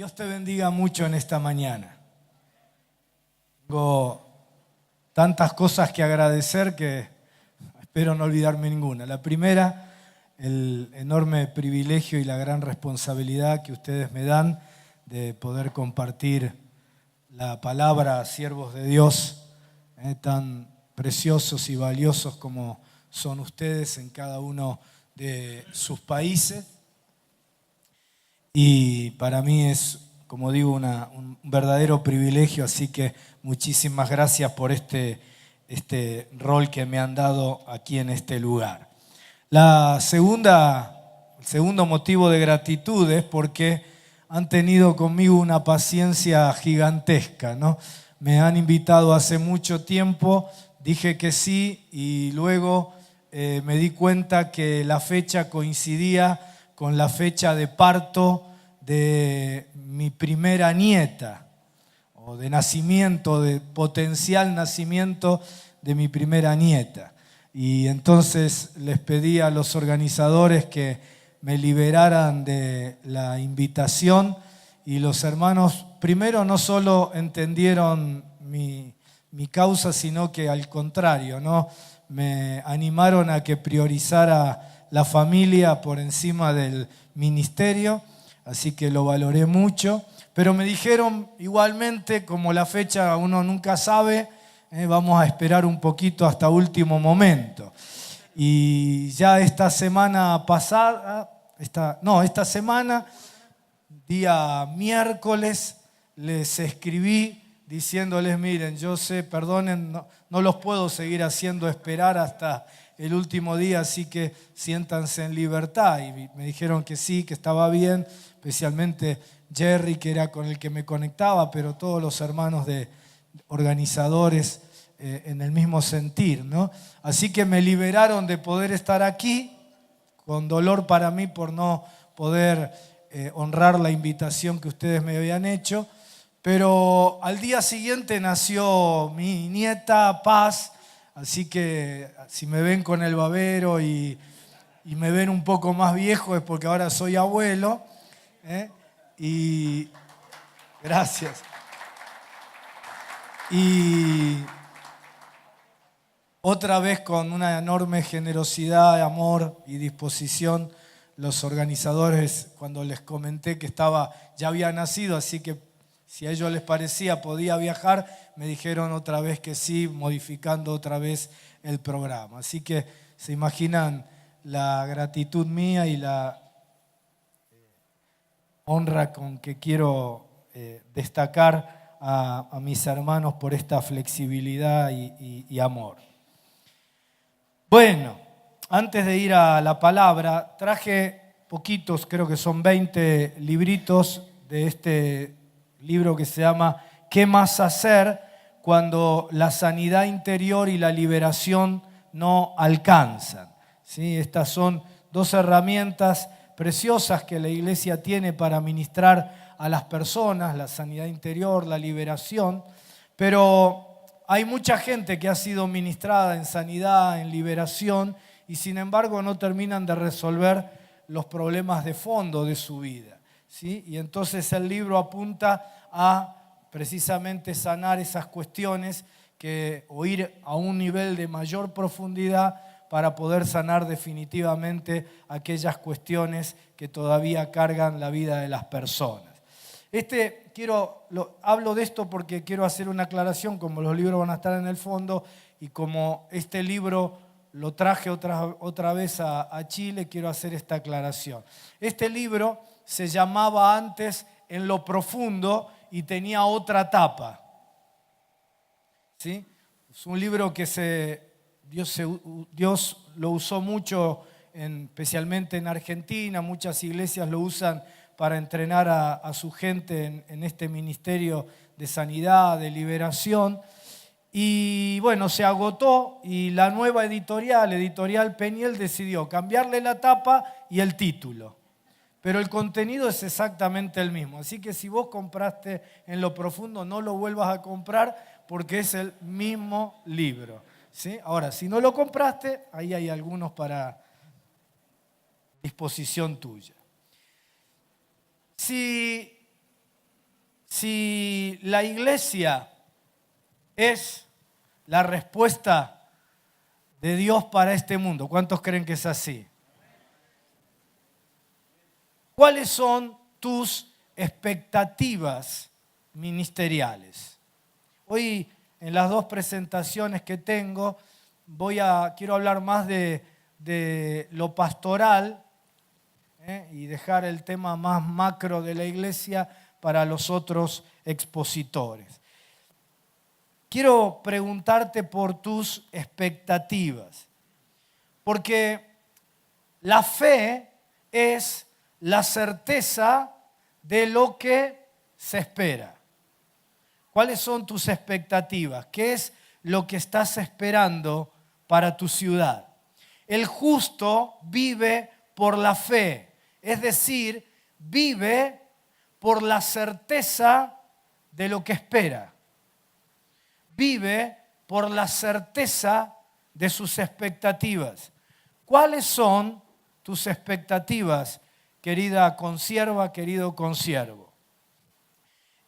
Dios te bendiga mucho en esta mañana. Tengo tantas cosas que agradecer que espero no olvidarme ninguna. La primera, el enorme privilegio y la gran responsabilidad que ustedes me dan de poder compartir la palabra a siervos de Dios, tan preciosos y valiosos como son ustedes en cada uno de sus países. Y para mí es, como digo, un verdadero privilegio, así que muchísimas gracias por este rol que me han dado aquí en este lugar. El segundo motivo de gratitud es porque han tenido conmigo una paciencia gigantesca, ¿no? Me han invitado hace mucho tiempo, dije que sí y luego me di cuenta que la fecha coincidía con la fecha de parto de mi primera nieta, o de nacimiento, de potencial nacimiento de mi primera nieta. Y entonces les pedí a los organizadores que me liberaran de la invitación y los hermanos primero no solo entendieron mi causa, sino que al contrario, ¿no? Me animaron a que priorizara la familia por encima del ministerio, así que lo valoré mucho. Pero me dijeron igualmente, como la fecha uno nunca sabe, vamos a esperar un poquito hasta último momento. Y ya esta semana pasada, esta semana, día miércoles, les escribí diciéndoles, miren, yo sé, perdonen, no los puedo seguir haciendo esperar hasta el último día, así que siéntanse en libertad. Y me dijeron que sí, que estaba bien, especialmente Jerry, que era con el que me conectaba, pero todos los hermanos de organizadores en el mismo sentir, ¿no? Así que me liberaron de poder estar aquí, con dolor para mí por no poder honrar la invitación que ustedes me habían hecho. Pero al día siguiente nació mi nieta Paz, así que si me ven con el babero y me ven un poco más viejo es porque ahora soy abuelo. Y gracias. Y otra vez con una enorme generosidad, amor y disposición, los organizadores, cuando les comenté que ya había nacido, así que si a ellos les parecía podía viajar, me dijeron otra vez que sí, modificando otra vez el programa. Así que se imaginan la gratitud mía y la honra con que quiero destacar a mis hermanos por esta flexibilidad y amor. Bueno, antes de ir a la palabra, traje poquitos, creo que son 20 libritos de este libro que se llama ¿Qué más hacer cuando la sanidad interior y la liberación no alcanzan? ¿Sí? Estas son dos herramientas preciosas que la iglesia tiene para ministrar a las personas, la sanidad interior, la liberación, pero hay mucha gente que ha sido ministrada en sanidad, en liberación, y sin embargo no terminan de resolver los problemas de fondo de su vida, ¿sí? Y entonces el libro apunta a precisamente sanar esas cuestiones o ir a un nivel de mayor profundidad para poder sanar definitivamente aquellas cuestiones que todavía cargan la vida de las personas. Hablo de esto porque quiero hacer una aclaración, como los libros van a estar en el fondo y como este libro lo traje otra vez a Chile, quiero hacer esta aclaración. Este libro se llamaba antes En lo profundo y tenía otra tapa, ¿sí? Es un libro que Dios lo usó mucho, especialmente en Argentina. Muchas iglesias lo usan para entrenar a su gente en este ministerio de sanidad, de liberación. Y bueno, se agotó y la nueva editorial Peniel, decidió cambiarle la tapa y el título. Pero el contenido es exactamente el mismo. Así que si vos compraste En lo profundo, no lo vuelvas a comprar porque es el mismo libro, ¿sí? Ahora, si no lo compraste, ahí hay algunos para disposición tuya. Si Si la iglesia es la respuesta de Dios para este mundo, ¿cuántos creen que es así? ¿Cuáles son tus expectativas ministeriales? Hoy en las dos presentaciones que tengo quiero hablar más de lo pastoral y dejar el tema más macro de la iglesia para los otros expositores. Quiero preguntarte por tus expectativas, porque la fe es la certeza de lo que se espera. ¿Cuáles son tus expectativas? ¿Qué es lo que estás esperando para tu ciudad? El justo vive por la fe, es decir, vive por la certeza de lo que espera. Vive por la certeza de sus expectativas. ¿Cuáles son tus expectativas, querida consierva, querido consiervo?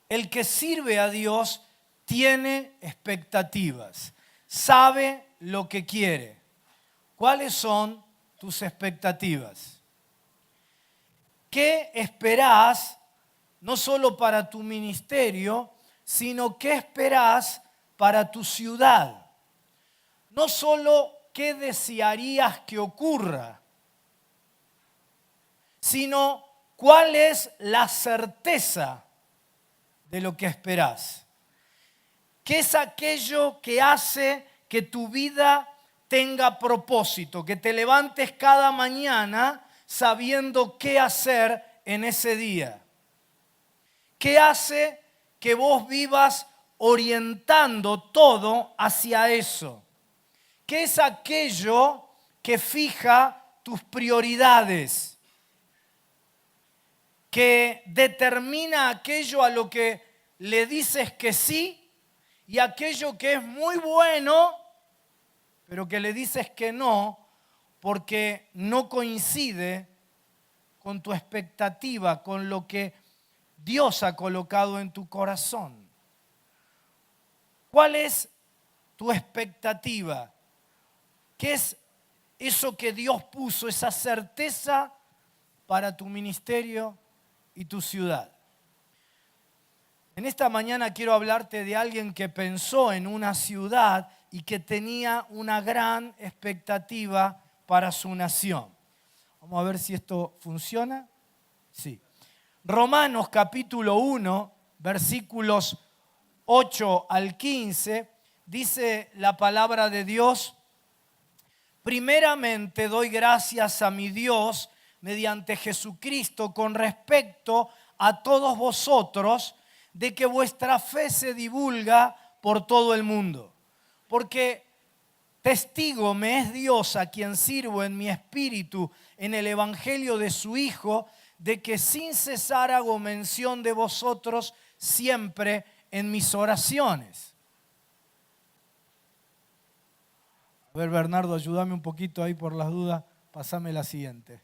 El que sirve a Dios tiene expectativas, sabe lo que quiere. ¿Cuáles son tus expectativas? ¿Qué esperás no solo para tu ministerio, sino qué esperás para tu ciudad? No solo qué desearías que ocurra, sino cuál es la certeza de lo que esperás. ¿Qué es aquello que hace que tu vida tenga propósito? Que te levantes cada mañana sabiendo qué hacer en ese día. ¿Qué hace que vos vivas orientando todo hacia eso? ¿Qué es aquello que fija tus prioridades? Que determina aquello a lo que le dices que sí y aquello que es muy bueno, pero que le dices que no porque no coincide con tu expectativa, con lo que Dios ha colocado en tu corazón. ¿Cuál es tu expectativa? ¿Qué es eso que Dios puso, esa certeza para tu ministerio y tu ciudad? En esta mañana quiero hablarte de alguien que pensó en una ciudad y que tenía una gran expectativa para su nación. Vamos a ver si esto funciona. Sí. Romanos capítulo 1, versículos 8 al 15, dice la palabra de Dios: primeramente doy gracias a mi Dios mediante Jesucristo con respecto a todos vosotros, de que vuestra fe se divulga por todo el mundo. Porque testigo me es Dios, a quien sirvo en mi espíritu en el evangelio de su Hijo, de que sin cesar hago mención de vosotros siempre en mis oraciones. A ver, Bernardo, ayúdame un poquito ahí por las dudas. Pásame la siguiente.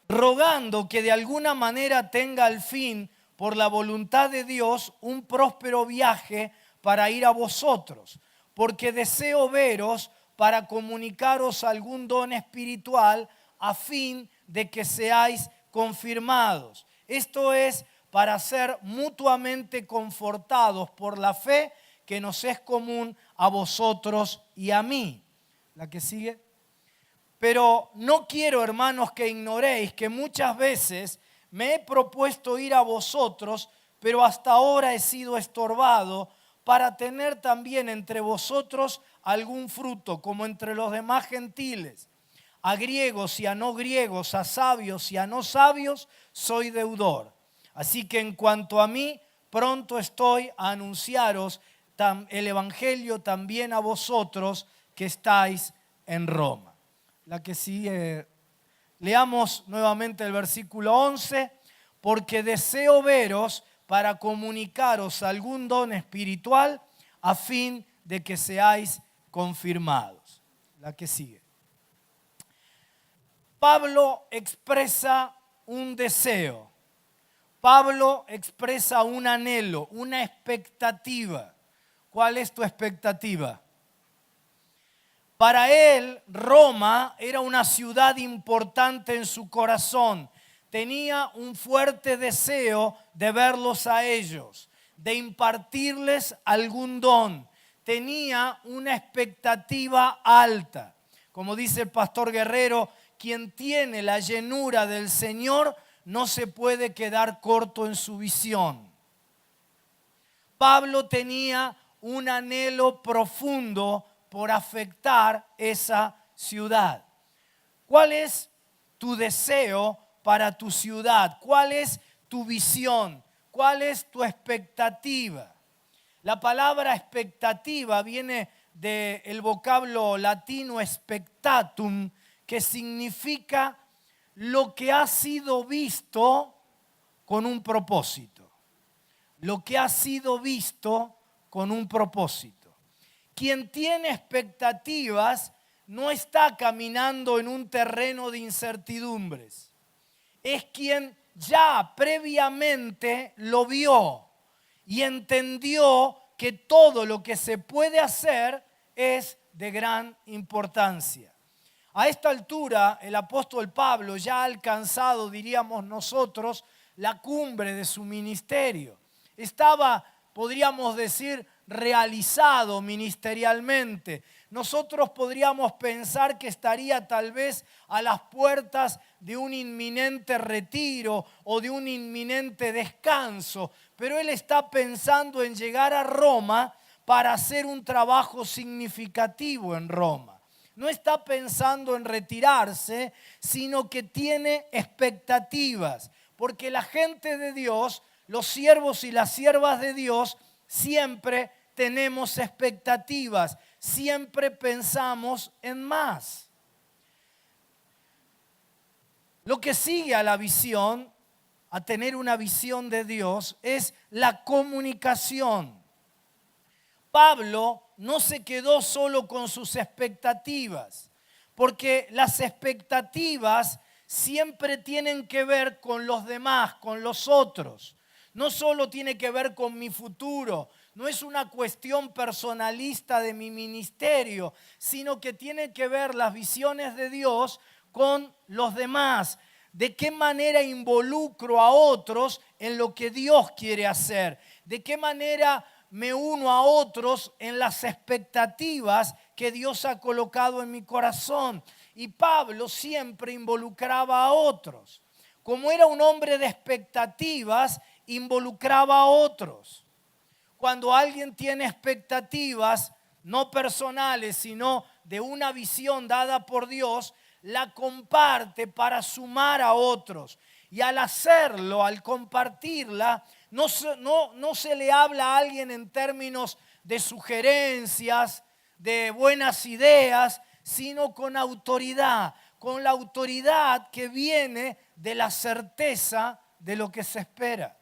Rogando que de alguna manera tenga al fin, por la voluntad de Dios, un próspero viaje para ir a vosotros, porque deseo veros para comunicaros algún don espiritual a fin de que seáis confirmados. Esto es para ser mutuamente confortados por la fe que nos es común a vosotros y a mí. La que sigue. Pero no quiero, hermanos, que ignoréis que muchas veces me he propuesto ir a vosotros, pero hasta ahora he sido estorbado para tener también entre vosotros algún fruto, como entre los demás gentiles. A griegos y a no griegos, a sabios y a no sabios, soy deudor. Así que en cuanto a mí, pronto estoy a anunciaros el evangelio también a vosotros que estáis en Roma. La que sigue, leamos nuevamente el versículo 11. Porque deseo veros para comunicaros algún don espiritual a fin de que seáis confirmados. La que sigue. Pablo expresa un deseo. Pablo expresa un anhelo, una expectativa. ¿Cuál es tu expectativa? Para él, Roma era una ciudad importante en su corazón. Tenía un fuerte deseo de verlos a ellos, de impartirles algún don. Tenía una expectativa alta. Como dice el pastor Guerrero, quien tiene la llenura del Señor no se puede quedar corto en su visión. Pablo tenía un anhelo profundo por afectar esa ciudad. ¿Cuál es tu deseo para tu ciudad? ¿Cuál es tu visión? ¿Cuál es tu expectativa? La palabra expectativa viene del vocablo latino expectatum, que significa lo que ha sido visto con un propósito. Lo que ha sido visto con un propósito. Quien tiene expectativas no está caminando en un terreno de incertidumbres. Es quien ya previamente lo vio y entendió que todo lo que se puede hacer es de gran importancia. A esta altura, el apóstol Pablo ya ha alcanzado, diríamos nosotros, la cumbre de su ministerio. Estaba, podríamos decir, realizado ministerialmente. Nosotros podríamos pensar que estaría tal vez a las puertas de un inminente retiro o de un inminente descanso, pero él está pensando en llegar a Roma para hacer un trabajo significativo en Roma. No está pensando en retirarse, sino que tiene expectativas, porque la gente de Dios, los siervos y las siervas de Dios, siempre tenemos expectativas, siempre pensamos en más. Lo que sigue a la visión, a tener una visión de Dios, es la comunicación. Pablo no se quedó solo con sus expectativas, porque las expectativas siempre tienen que ver con los demás, con los otros. No solo tiene que ver con mi futuro, no es una cuestión personalista de mi ministerio, sino que tiene que ver las visiones de Dios con los demás. ¿De qué manera involucro a otros en lo que Dios quiere hacer? ¿De qué manera me uno a otros en las expectativas que Dios ha colocado en mi corazón? Y Pablo siempre involucraba a otros. Como era un hombre de expectativas, involucraba a otros. Cuando alguien tiene expectativas, no personales, sino de una visión dada por Dios, la comparte para sumar a otros. Y al hacerlo, al compartirla, no se le habla a alguien en términos de sugerencias, de buenas ideas, sino con autoridad, con la autoridad que viene de la certeza de lo que se espera.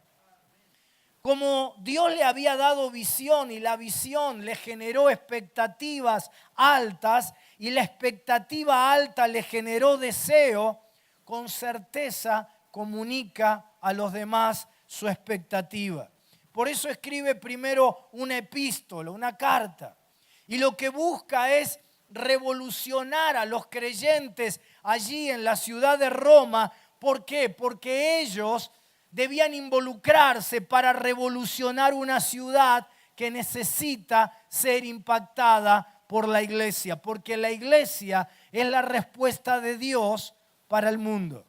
Como Dios le había dado visión y la visión le generó expectativas altas y la expectativa alta le generó deseo, con certeza comunica a los demás su expectativa. Por eso escribe primero una epístola, una carta. Y lo que busca es revolucionar a los creyentes allí en la ciudad de Roma. ¿Por qué? Porque ellos debían involucrarse para revolucionar una ciudad que necesita ser impactada por la iglesia, porque la iglesia es la respuesta de Dios para el mundo.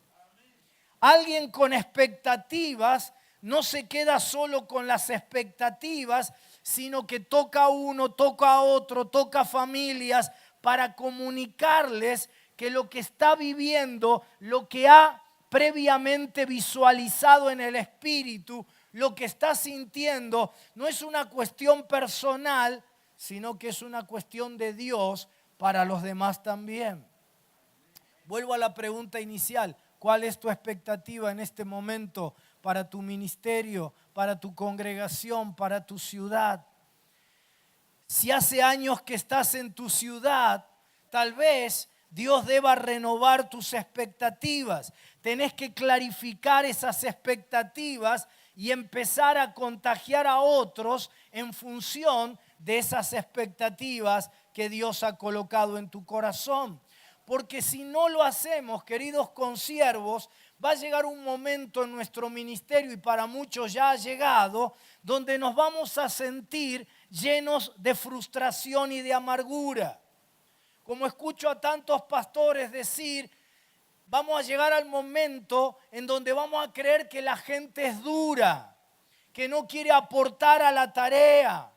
Alguien con expectativas no se queda solo con las expectativas, sino que toca a uno, toca a otro, toca a familias para comunicarles que lo que está viviendo, lo que ha previamente visualizado en el espíritu, lo que está sintiendo, no es una cuestión personal, sino que es una cuestión de Dios para los demás también. Vuelvo a la pregunta inicial. ¿Cuál es tu expectativa en este momento para tu ministerio, para tu congregación, para tu ciudad? Si hace años que estás en tu ciudad, tal vez Dios deba renovar tus expectativas. Tenés que clarificar esas expectativas y empezar a contagiar a otros en función de esas expectativas que Dios ha colocado en tu corazón. Porque si no lo hacemos, queridos consiervos, va a llegar un momento en nuestro ministerio, y para muchos ya ha llegado, donde nos vamos a sentir llenos de frustración y de amargura. Como escucho a tantos pastores decir, vamos a llegar al momento en donde vamos a creer que la gente es dura, que no quiere aportar a la tarea.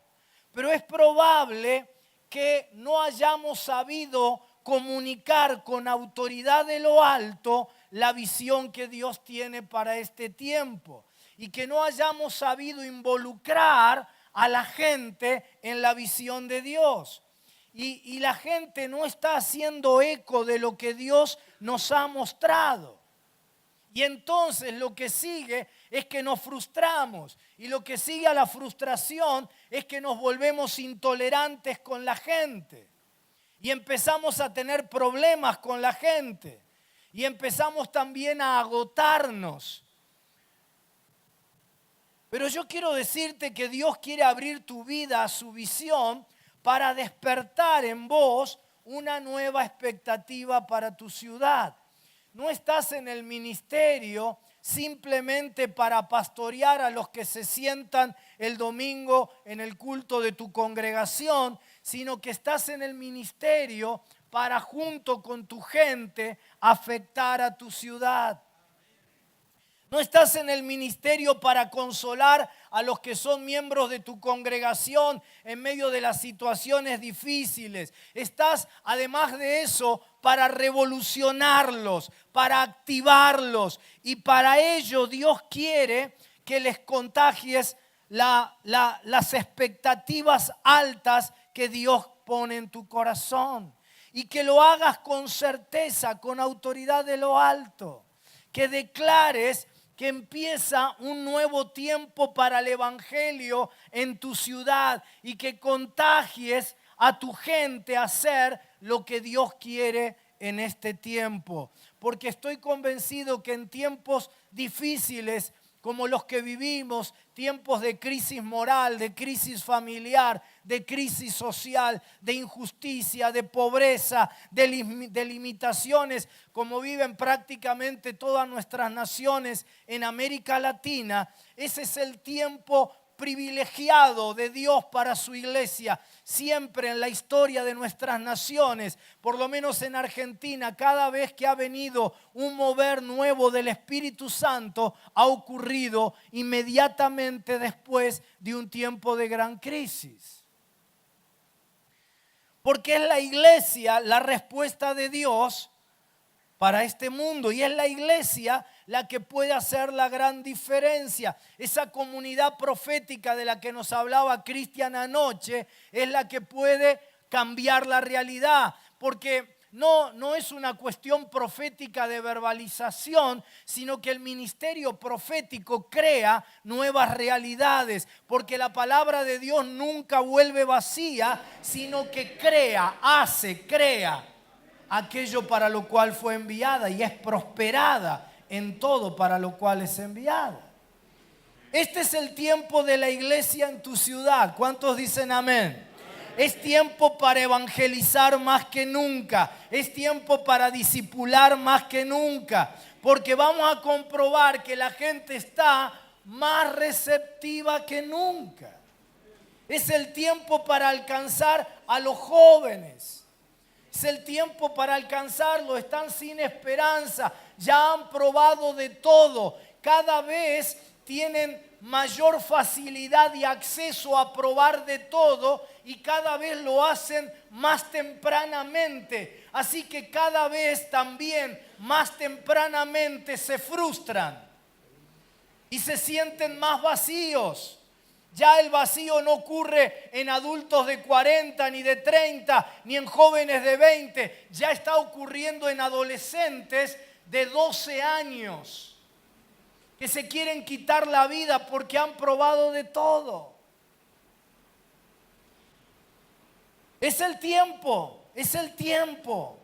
Pero es probable que no hayamos sabido comunicar con autoridad de lo alto la visión que Dios tiene para este tiempo, y que no hayamos sabido involucrar a la gente en la visión de Dios. Y la gente no está haciendo eco de lo que Dios nos ha mostrado. Y entonces lo que sigue es que nos frustramos. Y lo que sigue a la frustración es que nos volvemos intolerantes con la gente. Y empezamos a tener problemas con la gente. Y empezamos también a agotarnos. Pero yo quiero decirte que Dios quiere abrir tu vida a su visión para despertar en vos una nueva expectativa para tu ciudad. No estás en el ministerio simplemente para pastorear a los que se sientan el domingo en el culto de tu congregación, sino que estás en el ministerio para, junto con tu gente, afectar a tu ciudad. No estás en el ministerio para consolar a los que son miembros de tu congregación en medio de las situaciones difíciles. Estás, además de eso, para revolucionarlos, para activarlos. Y para ello Dios quiere que les contagies las expectativas altas que Dios pone en tu corazón. Y que lo hagas con certeza, con autoridad de lo alto. Que declares que empieza un nuevo tiempo para el evangelio en tu ciudad, y que contagies a tu gente a hacer lo que Dios quiere en este tiempo. Porque estoy convencido que en tiempos difíciles como los que vivimos, tiempos de crisis moral, de crisis familiar, de crisis social, de injusticia, de pobreza, de limitaciones, como viven prácticamente todas nuestras naciones en América Latina, ese es el tiempo privilegiado de Dios para su iglesia. Siempre en la historia de nuestras naciones, por lo menos en Argentina, cada vez que ha venido un mover nuevo del Espíritu Santo, ha ocurrido inmediatamente después de un tiempo de gran crisis. Porque es la iglesia la respuesta de Dios para este mundo, y es la iglesia la que puede hacer la gran diferencia. Esa comunidad profética de la que nos hablaba Cristian anoche es la que puede cambiar la realidad, porque no es una cuestión profética de verbalización, sino que el ministerio profético crea nuevas realidades, porque la palabra de Dios nunca vuelve vacía, sino que crea aquello para lo cual fue enviada, y es prosperada en todo para lo cual es enviada. Este es el tiempo de la iglesia en tu ciudad. ¿Cuántos dicen amén? Es tiempo para evangelizar más que nunca. Es tiempo para discipular más que nunca. Porque vamos a comprobar que la gente está más receptiva que nunca. Es el tiempo para alcanzar a los jóvenes. Es el tiempo para alcanzarlos. Están sin esperanza. Ya han probado de todo. Cada vez tienen mayor facilidad y acceso a probar de todo, y cada vez lo hacen más tempranamente. Así que cada vez también más tempranamente se frustran y se sienten más vacíos. Ya el vacío no ocurre en adultos de 40, ni de 30, ni en jóvenes de 20. Ya está ocurriendo en adolescentes de 12 años que se quieren quitar la vida porque han probado de todo. Es el tiempo, es el tiempo.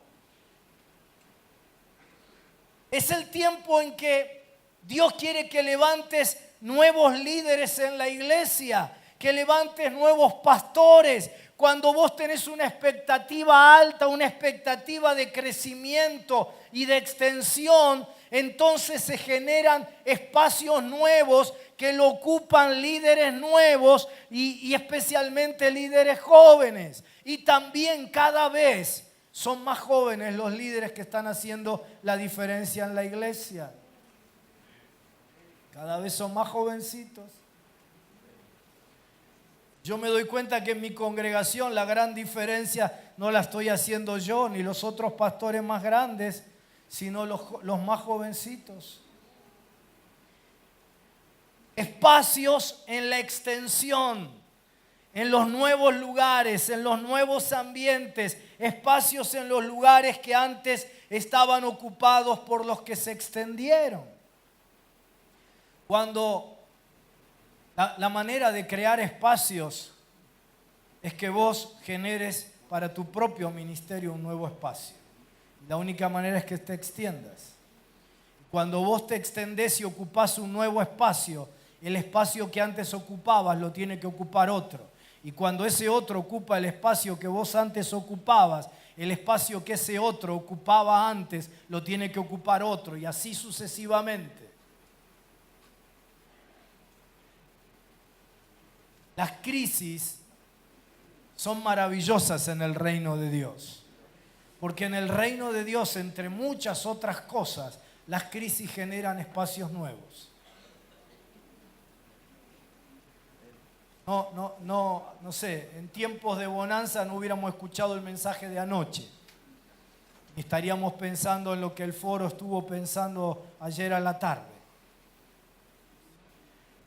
Es el tiempo en que Dios quiere que levantes nuevos líderes en la iglesia, que levantes nuevos pastores. Cuando vos tenés una expectativa alta, una expectativa de crecimiento y de extensión, entonces se generan espacios nuevos que lo ocupan líderes nuevos y especialmente líderes jóvenes. Y también cada vez son más jóvenes los líderes que están haciendo la diferencia en la iglesia. Cada vez son más jovencitos. Yo me doy cuenta que en mi congregación la gran diferencia no la estoy haciendo yo ni los otros pastores más grandes, sino los más jovencitos. Espacios en la extensión, en los nuevos lugares, en los nuevos ambientes, espacios en los lugares que antes estaban ocupados por los que se extendieron. Cuando la manera de crear espacios es que vos generes para tu propio ministerio un nuevo espacio. La única manera es que te extiendas. Cuando vos te extendés y ocupás un nuevo espacio, el espacio que antes ocupabas lo tiene que ocupar otro. Y cuando ese otro ocupa el espacio que vos antes ocupabas, el espacio que ese otro ocupaba antes lo tiene que ocupar otro, y así sucesivamente. Las crisis son maravillosas en el reino de Dios, porque en el reino de Dios, entre muchas otras cosas, las crisis generan espacios nuevos. No sé, en tiempos de bonanza no hubiéramos escuchado el mensaje de anoche. Estaríamos pensando en lo que el foro estuvo pensando ayer a la tarde.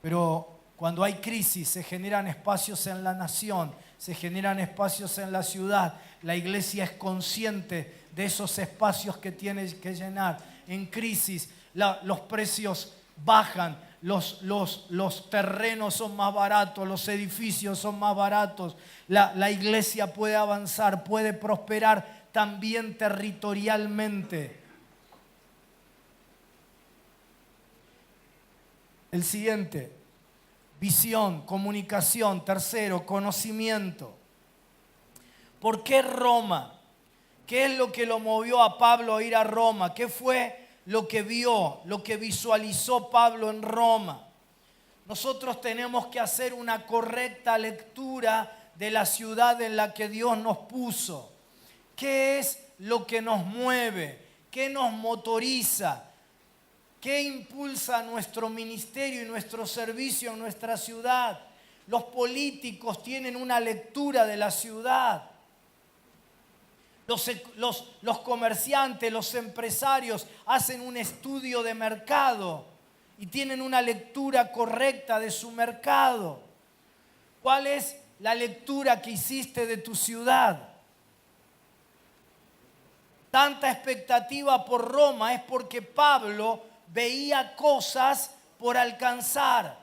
Pero cuando hay crisis, se generan espacios en la nación, se generan espacios en la ciudad. La iglesia es consciente de esos espacios que tiene que llenar. En crisis, los precios bajan, los terrenos son más baratos, los edificios son más baratos. La iglesia puede avanzar, puede prosperar también territorialmente. El siguiente. Visión, comunicación. Tercero, conocimiento. ¿Por qué Roma? ¿Qué es lo que lo movió a Pablo a ir a Roma? ¿Qué fue lo que vio, lo que visualizó Pablo en Roma? Nosotros tenemos que hacer una correcta lectura de la ciudad en la que Dios nos puso. ¿Qué es lo que nos mueve? ¿Qué nos motoriza? ¿Qué impulsa nuestro ministerio y nuestro servicio en nuestra ciudad? Los políticos tienen una lectura de la ciudad. Los comerciantes, los empresarios hacen un estudio de mercado y tienen una lectura correcta de su mercado. ¿Cuál es la lectura que hiciste de tu ciudad? Tanta expectativa por Roma es porque Pablo veía cosas por alcanzar.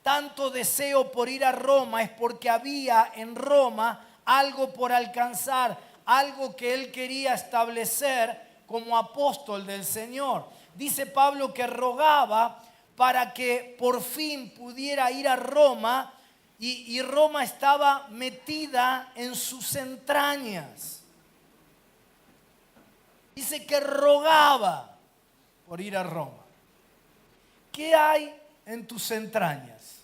Tanto deseo por ir a Roma es porque había en Roma algo por alcanzar, algo que él quería establecer como apóstol del Señor. Dice Pablo que rogaba para que por fin pudiera ir a Roma y Roma estaba metida en sus entrañas. Dice que rogaba por ir a Roma. ¿Qué hay en tus entrañas?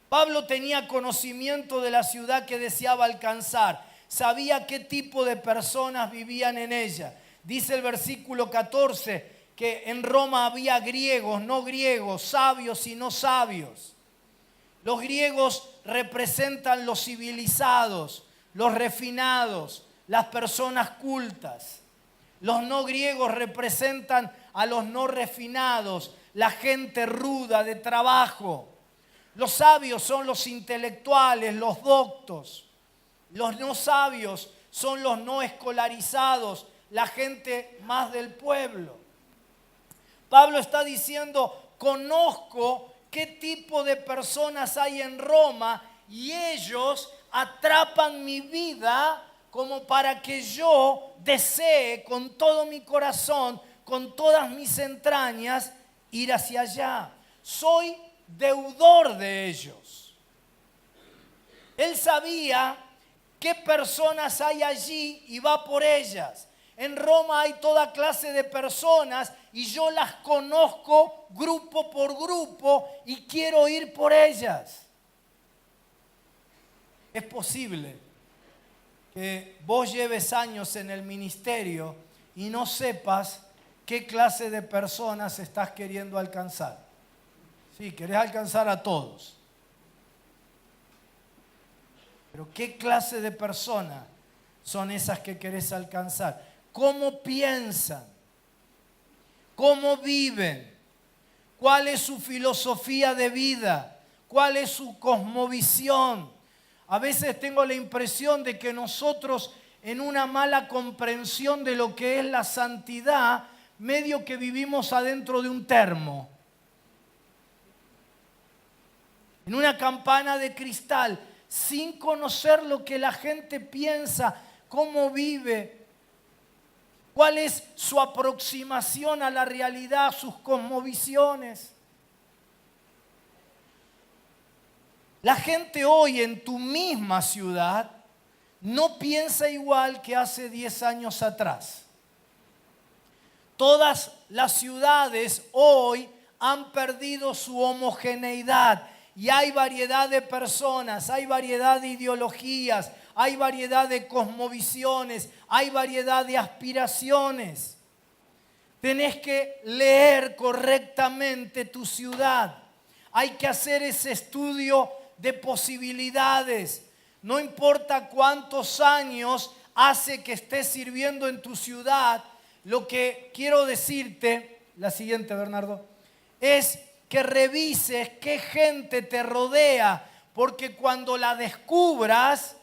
Pablo tenía conocimiento de la ciudad que deseaba alcanzar. Sabía qué tipo de personas vivían en ella. Dice el versículo 14 que en Roma había griegos, no griegos, sabios y no sabios. Los griegos representan los civilizados, los refinados, las personas cultas. Los no griegos representan a los no refinados, la gente ruda de trabajo. Los sabios son los intelectuales, los doctos. Los no sabios son los no escolarizados, la gente más del pueblo. Pablo está diciendo, conozco qué tipo de personas hay en Roma y ellos atrapan mi vida como para que yo desee con todo mi corazón, con todas mis entrañas, ir hacia allá. Soy deudor de ellos. Él sabía qué personas hay allí y va por ellas. En Roma hay toda clase de personas y yo las conozco grupo por grupo y quiero ir por ellas. Es posible que vos lleves años en el ministerio y no sepas qué clase de personas estás queriendo alcanzar. Sí, querés alcanzar a todos. Pero ¿qué clase de personas son esas que querés alcanzar? ¿Cómo piensan? ¿Cómo viven? ¿Cuál es su filosofía de vida? ¿Cuál es su cosmovisión? A veces tengo la impresión de que nosotros, en una mala comprensión de lo que es la santidad, medio que vivimos adentro de un termo, en una campana de cristal, sin conocer lo que la gente piensa, cómo vive, cuál es su aproximación a la realidad, sus cosmovisiones. La gente hoy en tu misma ciudad no piensa igual que hace 10 años atrás. Todas las ciudades hoy han perdido su homogeneidad y hay variedad de personas, hay variedad de ideologías, hay variedad de cosmovisiones, hay variedad de aspiraciones. Tenés que leer correctamente tu ciudad. Hay que hacer ese estudio de posibilidades. No importa cuántos años hace que estés sirviendo en tu ciudad, lo que quiero decirte, la siguiente, Bernardo, es que revises qué gente te rodea, porque cuando la descubras,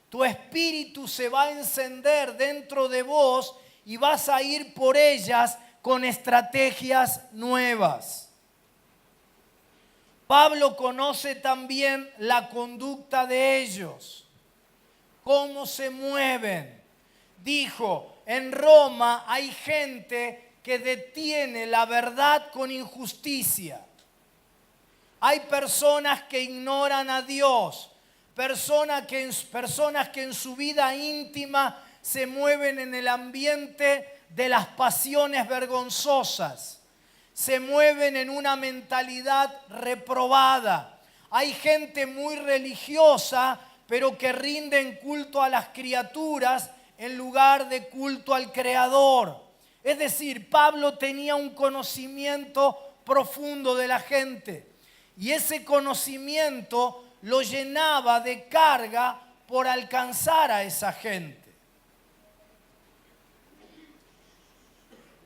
tu espíritu se va a encender dentro de vos y vas a ir por ellas con estrategias nuevas. Pablo conoce también la conducta de ellos, cómo se mueven. Dijo, en Roma hay gente que detiene la verdad con injusticia. Hay personas que ignoran a Dios, personas que en su vida íntima se mueven en el ambiente de las pasiones vergonzosas. Se mueven en una mentalidad reprobada. Hay gente muy religiosa, pero que rinden culto a las criaturas en lugar de culto al Creador. Es decir, Pablo tenía un conocimiento profundo de la gente y ese conocimiento lo llenaba de carga por alcanzar a esa gente.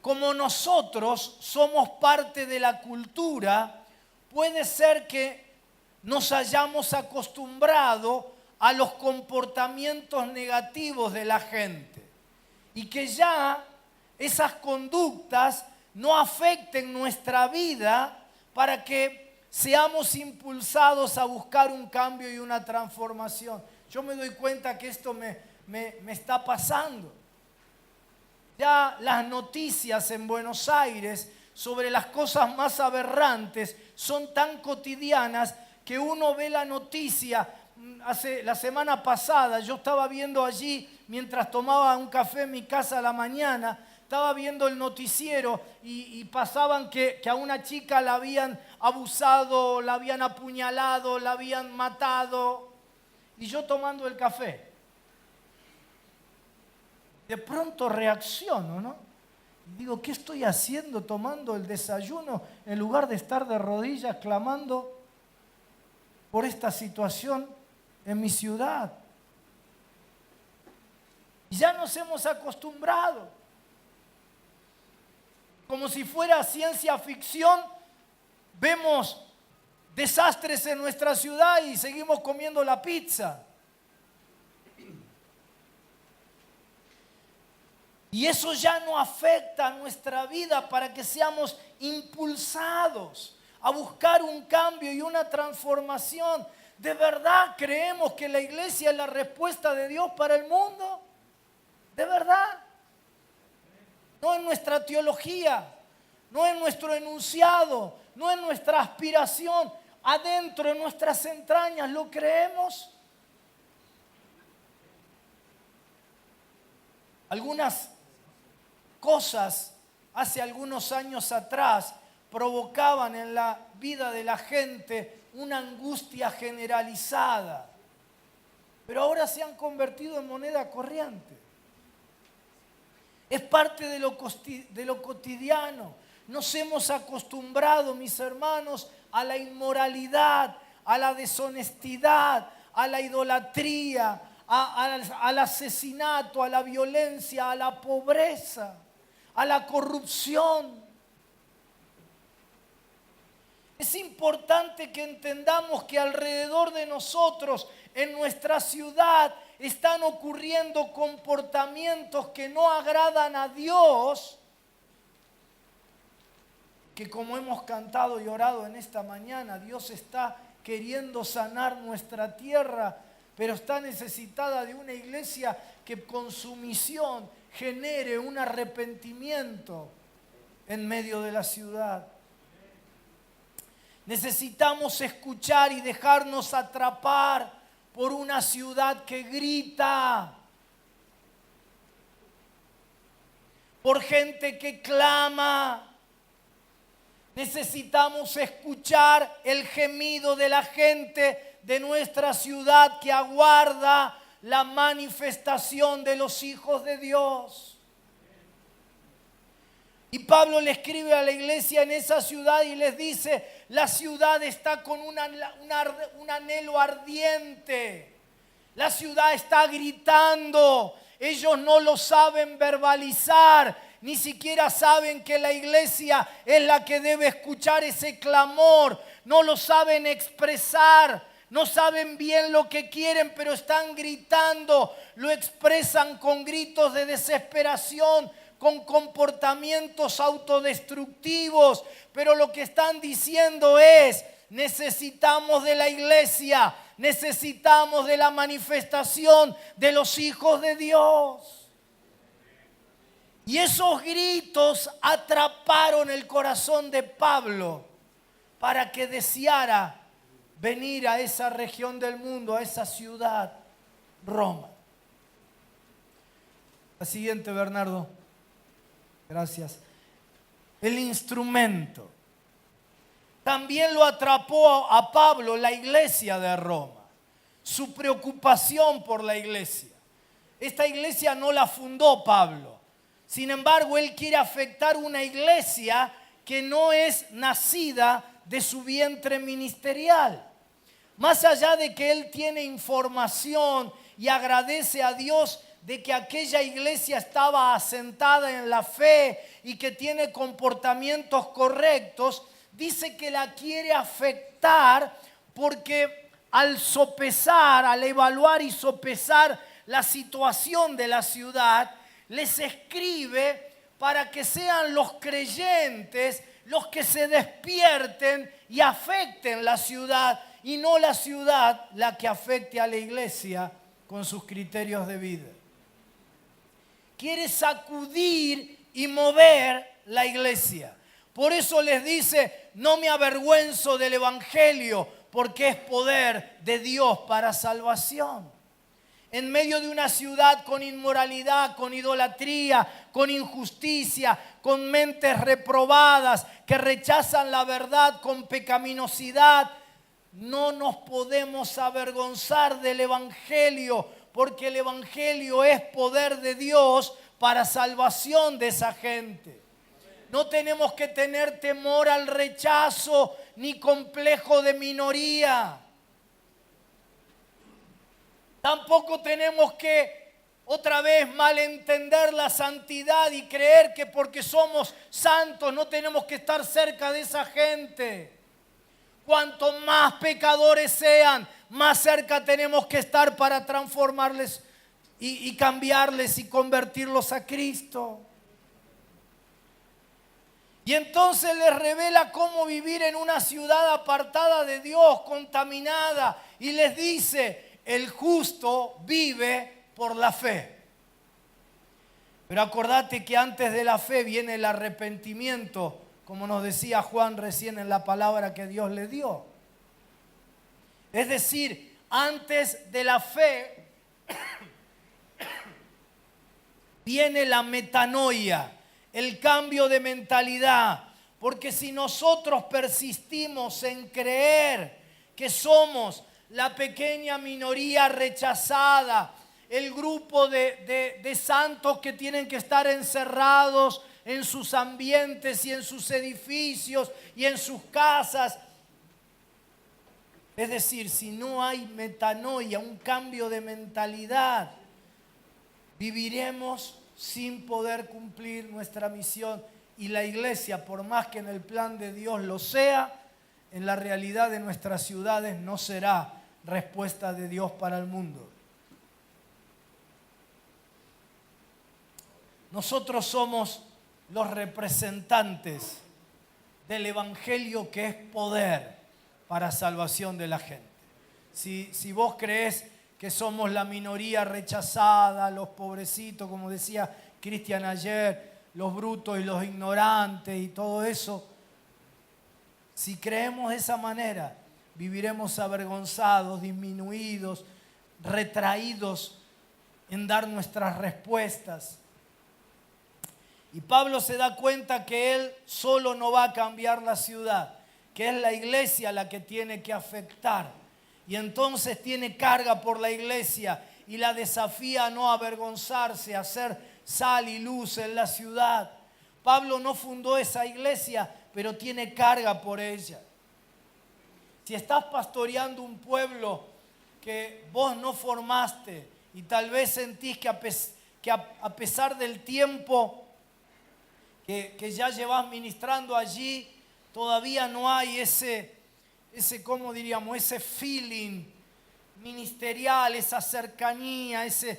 Como nosotros somos parte de la cultura, puede ser que nos hayamos acostumbrado a los comportamientos negativos de la gente y que ya esas conductas no afecten nuestra vida para que seamos impulsados a buscar un cambio y una transformación. Yo me doy cuenta que esto me está pasando. Ya las noticias en Buenos Aires sobre las cosas más aberrantes son tan cotidianas que uno ve la noticia. La semana pasada yo estaba viendo allí, mientras tomaba un café en mi casa a la mañana, estaba viendo el noticiero y pasaban que a una chica la habían abusado, la habían apuñalado, la habían matado. Y yo tomando el café. De pronto reacciono, ¿no? Digo, ¿qué estoy haciendo tomando el desayuno en lugar de estar de rodillas clamando por esta situación en mi ciudad? Y ya nos hemos acostumbrado. Como si fuera ciencia ficción, vemos desastres en nuestra ciudad y seguimos comiendo la pizza. Y eso ya no afecta a nuestra vida para que seamos impulsados a buscar un cambio y una transformación. ¿De verdad creemos que la iglesia es la respuesta de Dios para el mundo? De verdad. No en nuestra teología, no en nuestro enunciado, no en nuestra aspiración. Adentro, en nuestras entrañas, ¿lo creemos? Algunas cosas hace algunos años atrás provocaban en la vida de la gente una angustia generalizada, pero ahora se han convertido en moneda corriente. Es parte de lo cotidiano. Nos hemos acostumbrado, mis hermanos, a la inmoralidad, a la deshonestidad, a la idolatría, al asesinato, a la violencia, a la pobreza, a la corrupción. Es importante que entendamos que alrededor de nosotros, en nuestra ciudad, están ocurriendo comportamientos que no agradan a Dios, que como hemos cantado y orado en esta mañana, Dios está queriendo sanar nuestra tierra, pero está necesitada de una iglesia que con su misión genere un arrepentimiento en medio de la ciudad. Necesitamos escuchar y dejarnos atrapar por una ciudad que grita, por gente que clama. Necesitamos escuchar el gemido de la gente de nuestra ciudad que aguarda la manifestación de los hijos de Dios. Y Pablo le escribe a la iglesia en esa ciudad y les dice, la ciudad está con un anhelo ardiente. La ciudad está gritando. Ellos no lo saben verbalizar. Ni siquiera saben que la iglesia es la que debe escuchar ese clamor. No lo saben expresar. No saben bien lo que quieren, pero están gritando. Lo expresan con gritos de desesperación, con comportamientos autodestructivos, pero lo que están diciendo es, necesitamos de la iglesia, necesitamos de la manifestación de los hijos de Dios. Y esos gritos atraparon el corazón de Pablo para que deseara venir a esa región del mundo, a esa ciudad, Roma. La siguiente, Bernardo. Gracias. El instrumento. También lo atrapó a Pablo la iglesia de Roma. Su preocupación por la iglesia. Esta iglesia no la fundó Pablo. Sin embargo, él quiere afectar una iglesia que no es nacida de su vientre ministerial. Más allá de que él tiene información y agradece a Dios de que aquella iglesia estaba asentada en la fe y que tiene comportamientos correctos, dice que la quiere afectar porque al sopesar, al evaluar y sopesar la situación de la ciudad, les escribe para que sean los creyentes los que se despierten y afecten la ciudad y no la ciudad la que afecte a la iglesia con sus criterios de vida. Quiere sacudir y mover la iglesia. Por eso les dice, no me avergüenzo del evangelio, porque es poder de Dios para salvación. En medio de una ciudad con inmoralidad, con idolatría, con injusticia, con mentes reprobadas que rechazan la verdad con pecaminosidad, no nos podemos avergonzar del evangelio, porque el evangelio es poder de Dios para salvación de esa gente. No tenemos que tener temor al rechazo ni complejo de minoría. Tampoco tenemos que otra vez malentender la santidad y creer que porque somos santos no tenemos que estar cerca de esa gente. Cuanto más pecadores sean, más cerca tenemos que estar para transformarles y cambiarles y convertirlos a Cristo. Y entonces les revela cómo vivir en una ciudad apartada de Dios, contaminada, y les dice, el justo vive por la fe. Pero acordate que antes de la fe viene el arrepentimiento, como nos decía Juan recién en la palabra que Dios le dio. Es decir, antes de la fe viene la metanoia, el cambio de mentalidad. Porque si nosotros persistimos en creer que somos la pequeña minoría rechazada, el grupo de santos que tienen que estar encerrados en sus ambientes y en sus edificios y en sus casas. Es decir, si no hay metanoia, un cambio de mentalidad, viviremos sin poder cumplir nuestra misión. Y la iglesia, por más que en el plan de Dios lo sea, en la realidad de nuestras ciudades no será respuesta de Dios para el mundo. Nosotros somos los representantes del Evangelio, que es poder para salvación de la gente. Si vos creés que somos la minoría rechazada, los pobrecitos, como decía Cristian ayer, los brutos y los ignorantes y todo eso, si creemos de esa manera, viviremos avergonzados, disminuidos, retraídos en dar nuestras respuestas. Y Pablo se da cuenta que él solo no va a cambiar la ciudad, que es la iglesia la que tiene que afectar. Y entonces tiene carga por la iglesia y la desafía a no avergonzarse, a ser sal y luz en la ciudad. Pablo no fundó esa iglesia, pero tiene carga por ella. Si estás pastoreando un pueblo que vos no formaste y tal vez sentís que a pesar del tiempo que ya llevas ministrando allí, todavía no hay ese, ¿cómo diríamos? Ese feeling ministerial, esa cercanía, ese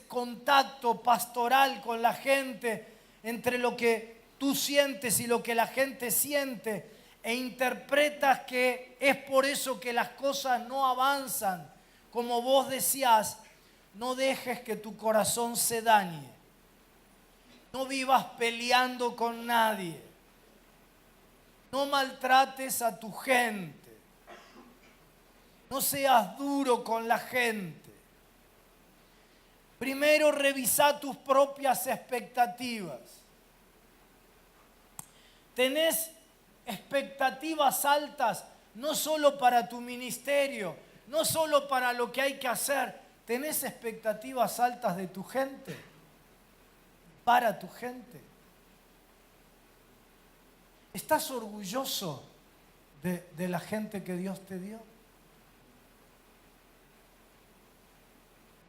contacto pastoral con la gente, entre lo que tú sientes y lo que la gente siente, e interpretas que es por eso que las cosas no avanzan como vos decías. No dejes que tu corazón se dañe. No vivas peleando con nadie. No maltrates a tu gente. No seas duro con la gente. Primero revisa tus propias expectativas. Tenés expectativas altas, no solo para tu ministerio, no solo para lo que hay que hacer. Tenés expectativas altas de tu gente, para tu gente. ¿Estás orgulloso de la gente que Dios te dio?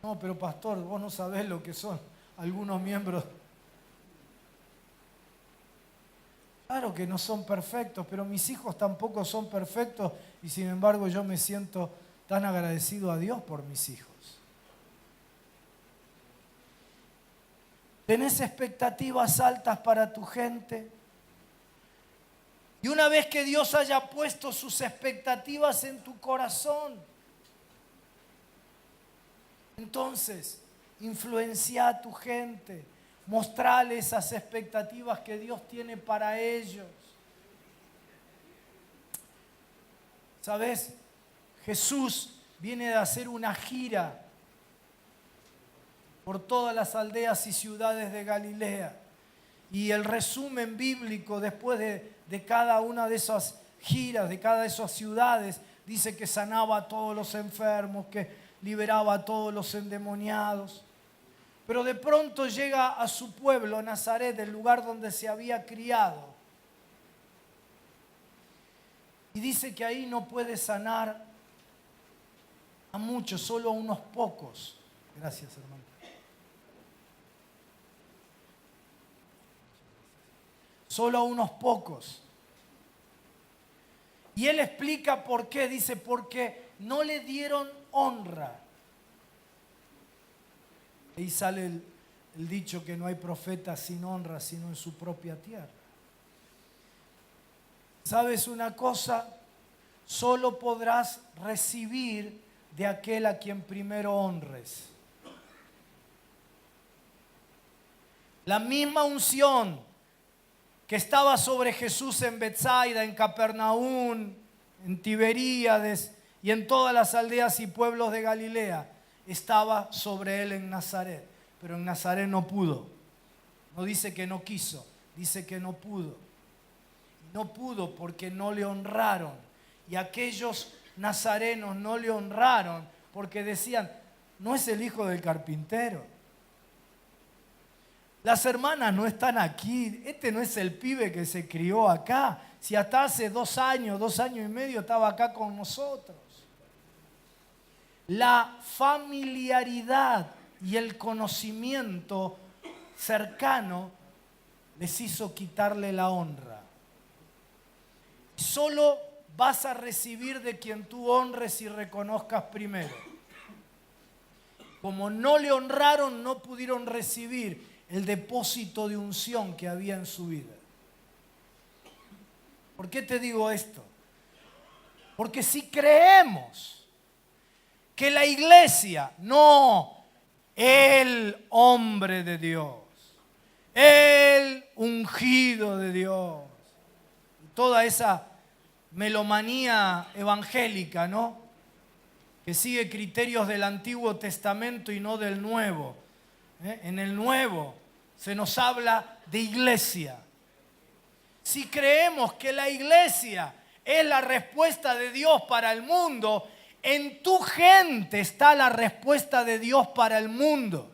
No, pero pastor, vos no sabés lo que son algunos miembros. Claro que no son perfectos, pero mis hijos tampoco son perfectos y sin embargo yo me siento tan agradecido a Dios por mis hijos. ¿Tenés expectativas altas para tu gente? Y una vez que Dios haya puesto sus expectativas en tu corazón, entonces influencia a tu gente, mostrale esas expectativas que Dios tiene para ellos. ¿Sabes? Jesús viene de hacer una gira por todas las aldeas y ciudades de Galilea. Y el resumen bíblico después de cada una de esas giras, de cada de esas ciudades, dice que sanaba a todos los enfermos, que liberaba a todos los endemoniados. Pero de pronto llega a su pueblo, Nazaret, el lugar donde se había criado. Y dice que ahí no puede sanar a muchos, solo a unos pocos. Gracias, hermano. Solo a unos pocos. Y él explica por qué. Dice, porque no le dieron honra. Ahí sale el dicho que no hay profeta sin honra, sino en su propia tierra. ¿Sabes una cosa? Solo podrás recibir de aquel a quien primero honres. La misma unción que estaba sobre Jesús en Betsaida, en Capernaum, en Tiberíades y en todas las aldeas y pueblos de Galilea, estaba sobre él en Nazaret. Pero en Nazaret no pudo. No dice que no quiso, dice que no pudo. No pudo porque no le honraron. Y aquellos nazarenos no le honraron porque decían, no es el hijo del carpintero. Las hermanas no están aquí. Este no es el pibe que se crió acá. Si hasta hace 2 años y medio estaba acá con nosotros. La familiaridad y el conocimiento cercano les hizo quitarle la honra. Solo vas a recibir de quien tú honres y reconozcas primero. Como no le honraron, no pudieron recibir el depósito de unción que había en su vida. ¿Por qué te digo esto? Porque si creemos que la iglesia, no el hombre de Dios, el ungido de Dios, toda esa melomanía evangélica, ¿no? Que sigue criterios del Antiguo Testamento y no del Nuevo. En el Nuevo se nos habla de iglesia. Si creemos que la iglesia es la respuesta de Dios para el mundo, en tu gente está la respuesta de Dios para el mundo.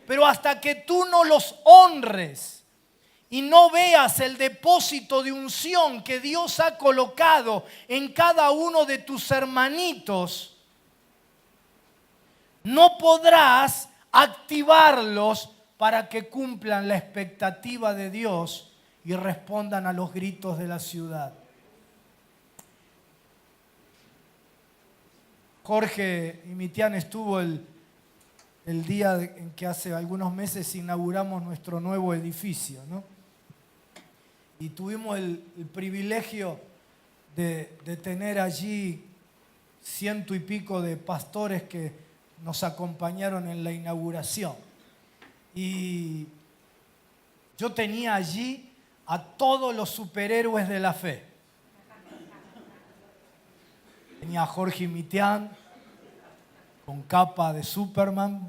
Pero hasta que tú no los honres y no veas el depósito de unción que Dios ha colocado en cada uno de tus hermanitos, no podrás activarlos para que cumplan la expectativa de Dios y respondan a los gritos de la ciudad. Jorge y Mitián estuvo el día en que hace algunos meses inauguramos nuestro nuevo edificio, ¿no? Y tuvimos el privilegio de tener allí 100 y pico de pastores que nos acompañaron en la inauguración. Y yo tenía allí a todos los superhéroes de la fe. Tenía a Jorge Mitián con capa de Superman.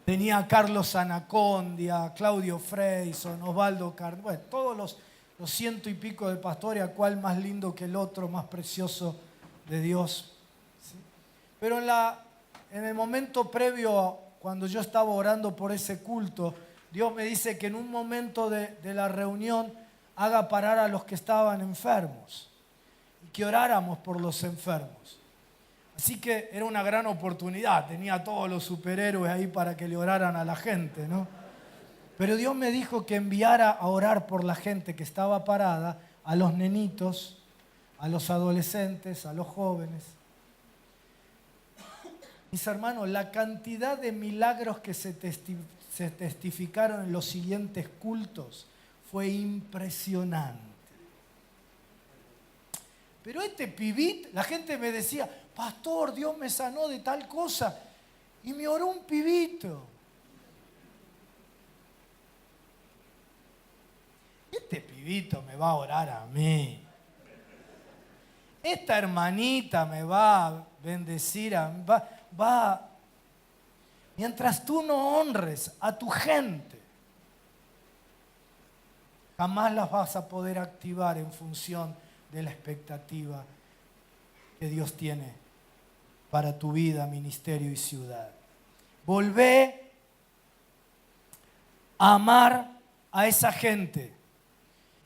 Tenía a Carlos Anacondia, a Claudio Freyson, Osvaldo Cardona, bueno, todos los 100 y pico de pastores, a cuál más lindo que el otro, más precioso de Dios. ¿Sí? Pero en el momento previo, cuando yo estaba orando por ese culto, Dios me dice que en un momento de la reunión haga parar a los que estaban enfermos y que oráramos por los enfermos. Así que era una gran oportunidad, tenía a todos los superhéroes ahí para que le oraran a la gente, ¿no? Pero Dios me dijo que enviara a orar por la gente que estaba parada, a los nenitos, a los adolescentes, a los jóvenes. Mis hermanos, la cantidad de milagros que se testificaron en los siguientes cultos fue impresionante. Pero este pibito, la gente me decía, pastor, Dios me sanó de tal cosa, y me oró un pibito. Este pibito me va a orar a mí. Esta hermanita me va a bendecir a mí. Mientras tú no honres a tu gente, jamás las vas a poder activar en función de la expectativa que Dios tiene para tu vida, ministerio y ciudad. Volvé a amar a esa gente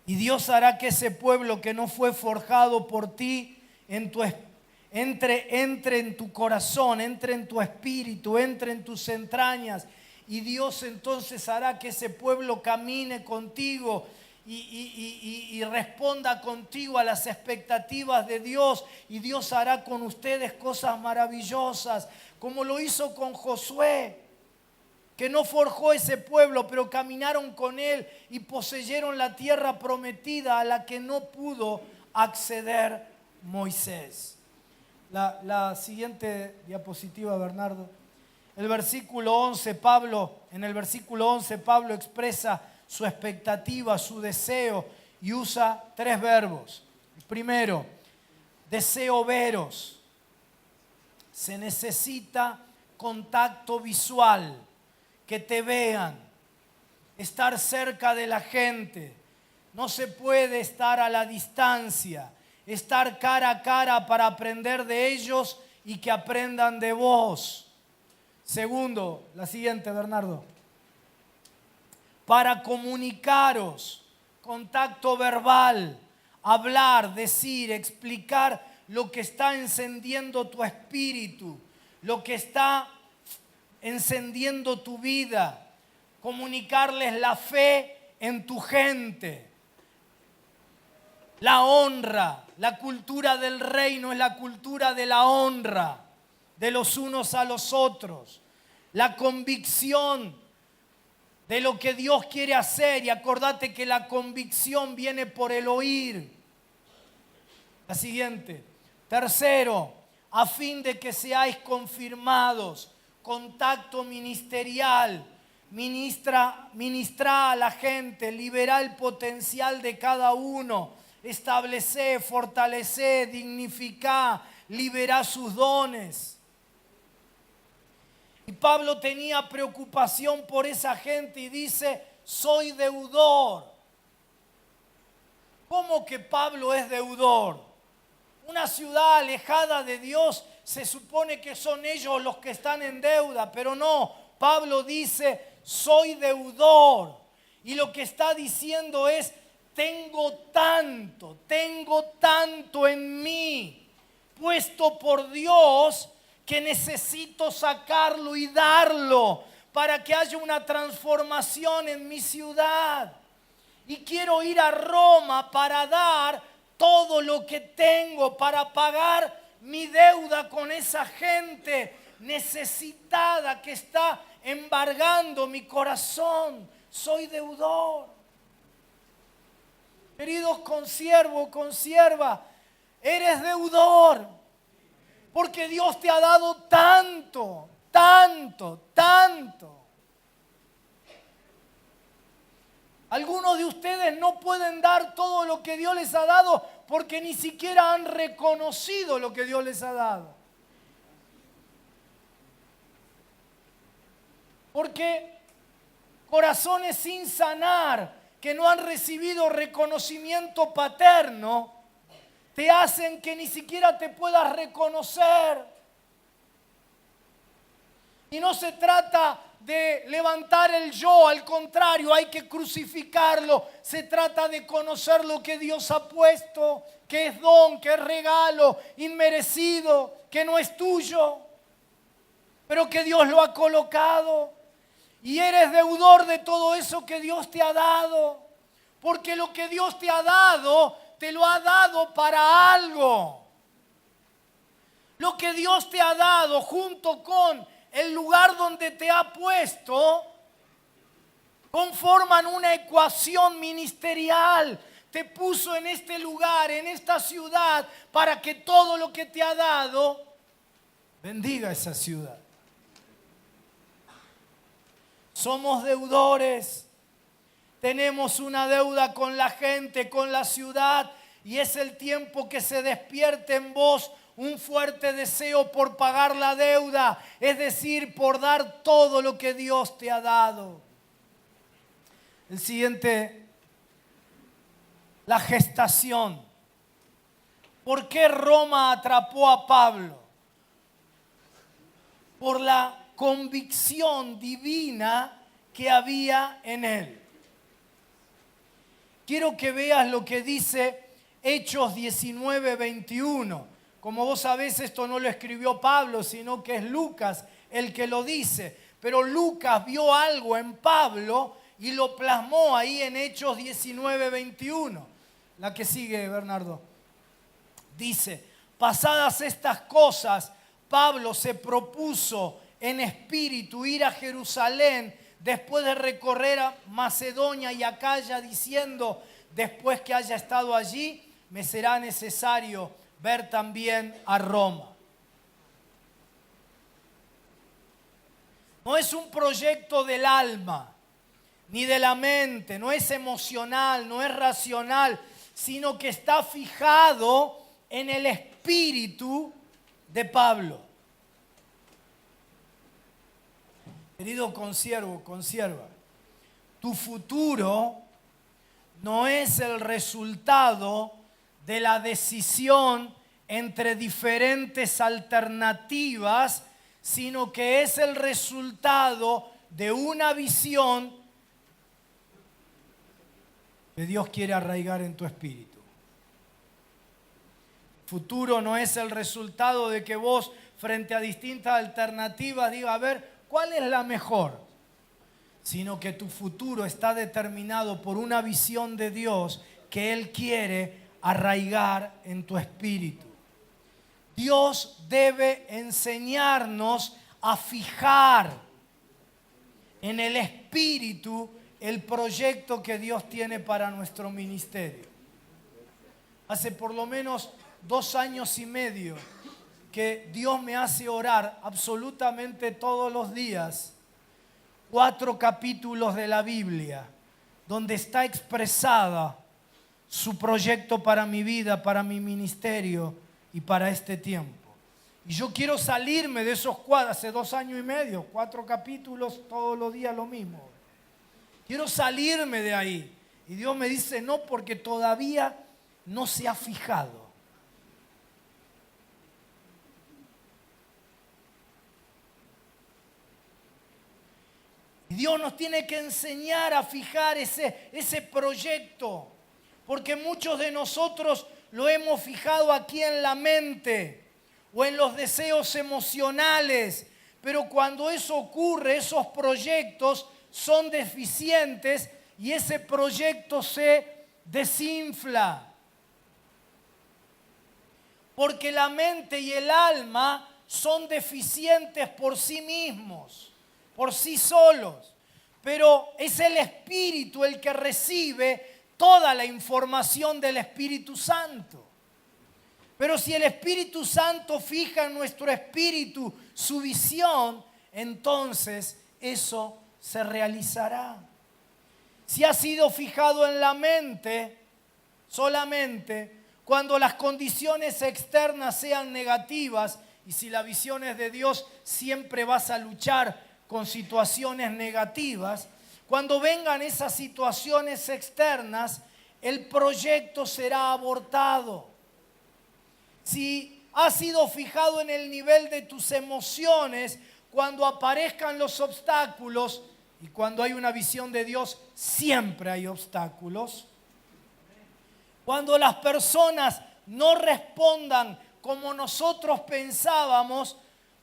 y Dios hará que ese pueblo que no fue forjado por ti entre en tu corazón, entre en tu espíritu, entre en tus entrañas, y Dios entonces hará que ese pueblo camine contigo y responda contigo a las expectativas de Dios, y Dios hará con ustedes cosas maravillosas, como lo hizo con Josué, que no forjó ese pueblo, pero caminaron con él y poseyeron la tierra prometida a la que no pudo acceder Moisés. La siguiente diapositiva, Bernardo. en el versículo 11 Pablo expresa su expectativa, su deseo y usa 3 verbos. El primero, deseo veros. Se necesita contacto visual, que te vean, estar cerca de la gente. No se puede estar a la distancia, estar cara a cara para aprender de ellos y que aprendan de vos. Segundo, la siguiente, Bernardo. Para comunicaros, contacto verbal, hablar, decir, explicar lo que está encendiendo tu espíritu, lo que está encendiendo tu vida, comunicarles la fe en tu gente. La honra, la cultura del reino es la cultura de la honra de los unos a los otros. La convicción de lo que Dios quiere hacer, y acordate que la convicción viene por el oír. La siguiente. Tercero, a fin de que seáis confirmados, contacto ministerial. Ministra a la gente, libera el potencial de cada uno, establecer, fortalecer, dignificar, liberar sus dones. Y Pablo tenía preocupación por esa gente y dice, soy deudor. ¿Cómo que Pablo es deudor? Una ciudad alejada de Dios, se supone que son ellos los que están en deuda, pero no. Pablo dice, soy deudor. Y lo que está diciendo es, tengo tanto en mí, puesto por Dios, que necesito sacarlo y darlo para que haya una transformación en mi ciudad. Y quiero ir a Roma para dar todo lo que tengo, para pagar mi deuda con esa gente necesitada que está embargando mi corazón. Soy deudor. Queridos consiervo, consierva, eres deudor. Porque Dios te ha dado tanto. Algunos de ustedes no pueden dar todo lo que Dios les ha dado porque ni siquiera han reconocido lo que Dios les ha dado. Porque corazones sin sanar, que no han recibido reconocimiento paterno, te hacen que ni siquiera te puedas reconocer. Y no se trata de levantar el yo, al contrario, hay que crucificarlo. Se trata de conocer lo que Dios ha puesto, que es don, que es regalo, inmerecido, que no es tuyo, pero que Dios lo ha colocado. Y eres deudor de todo eso que Dios te ha dado, porque lo que Dios te ha dado, te lo ha dado para algo. Lo que Dios te ha dado junto con el lugar donde te ha puesto conforman una ecuación ministerial. Te puso en este lugar, en esta ciudad, para que todo lo que te ha dado bendiga esa ciudad. Somos deudores. Tenemos una deuda con la gente, con la ciudad, y es el tiempo que se despierte en vos un fuerte deseo por pagar la deuda, es decir, por dar todo lo que Dios te ha dado. El siguiente, la gestación. ¿Por qué Roma atrapó a Pablo? Por la convicción divina que había en él. Quiero que veas lo que dice Hechos 19:21. Como vos sabés, esto no lo escribió Pablo, sino que es Lucas el que lo dice. Pero Lucas vio algo en Pablo y lo plasmó ahí en Hechos 19:21. La que sigue, Bernardo. Dice, pasadas estas cosas, Pablo se propuso en espíritu ir a Jerusalén después de recorrer a Macedonia y Acaya, diciendo, después que haya estado allí, me será necesario ver también a Roma. No es un proyecto del alma, ni de la mente, no es emocional, no es racional, sino que está fijado en el espíritu de Pablo. Querido consiervo, consierva, tu futuro no es el resultado de la decisión entre diferentes alternativas, sino que es el resultado de una visión que Dios quiere arraigar en tu espíritu. Futuro no es el resultado de que vos, frente a distintas alternativas, digas, a ver, ¿cuál es la mejor? Sino que tu futuro está determinado por una visión de Dios que Él quiere arraigar en tu espíritu. Dios debe enseñarnos a fijar en el espíritu el proyecto que Dios tiene para nuestro ministerio. Hace por lo menos 2 años y medio que Dios me hace orar absolutamente todos los días 4 capítulos de la Biblia donde está expresada su proyecto para mi vida, para mi ministerio y para este tiempo. Y yo quiero salirme de esos 4, hace 2 años y medio, 4 capítulos todos los días lo mismo. Quiero salirme de ahí. Y Dios me dice no, porque todavía no se ha fijado. Y Dios nos tiene que enseñar a fijar ese proyecto, porque muchos de nosotros lo hemos fijado aquí en la mente o en los deseos emocionales, pero cuando eso ocurre, esos proyectos son deficientes y ese proyecto se desinfla. Porque la mente y el alma son deficientes por sí mismos, por sí solos, pero es el Espíritu el que recibe toda la información del Espíritu Santo. Pero si el Espíritu Santo fija en nuestro espíritu su visión, entonces eso se realizará. Si ha sido fijado en la mente, solamente cuando las condiciones externas sean negativas, y si la visión es de Dios, siempre vas a luchar con situaciones negativas. Cuando vengan esas situaciones externas, el proyecto será abortado. Si has sido fijado en el nivel de tus emociones, cuando aparezcan los obstáculos, y cuando hay una visión de Dios, siempre hay obstáculos. Cuando las personas no respondan como nosotros pensábamos,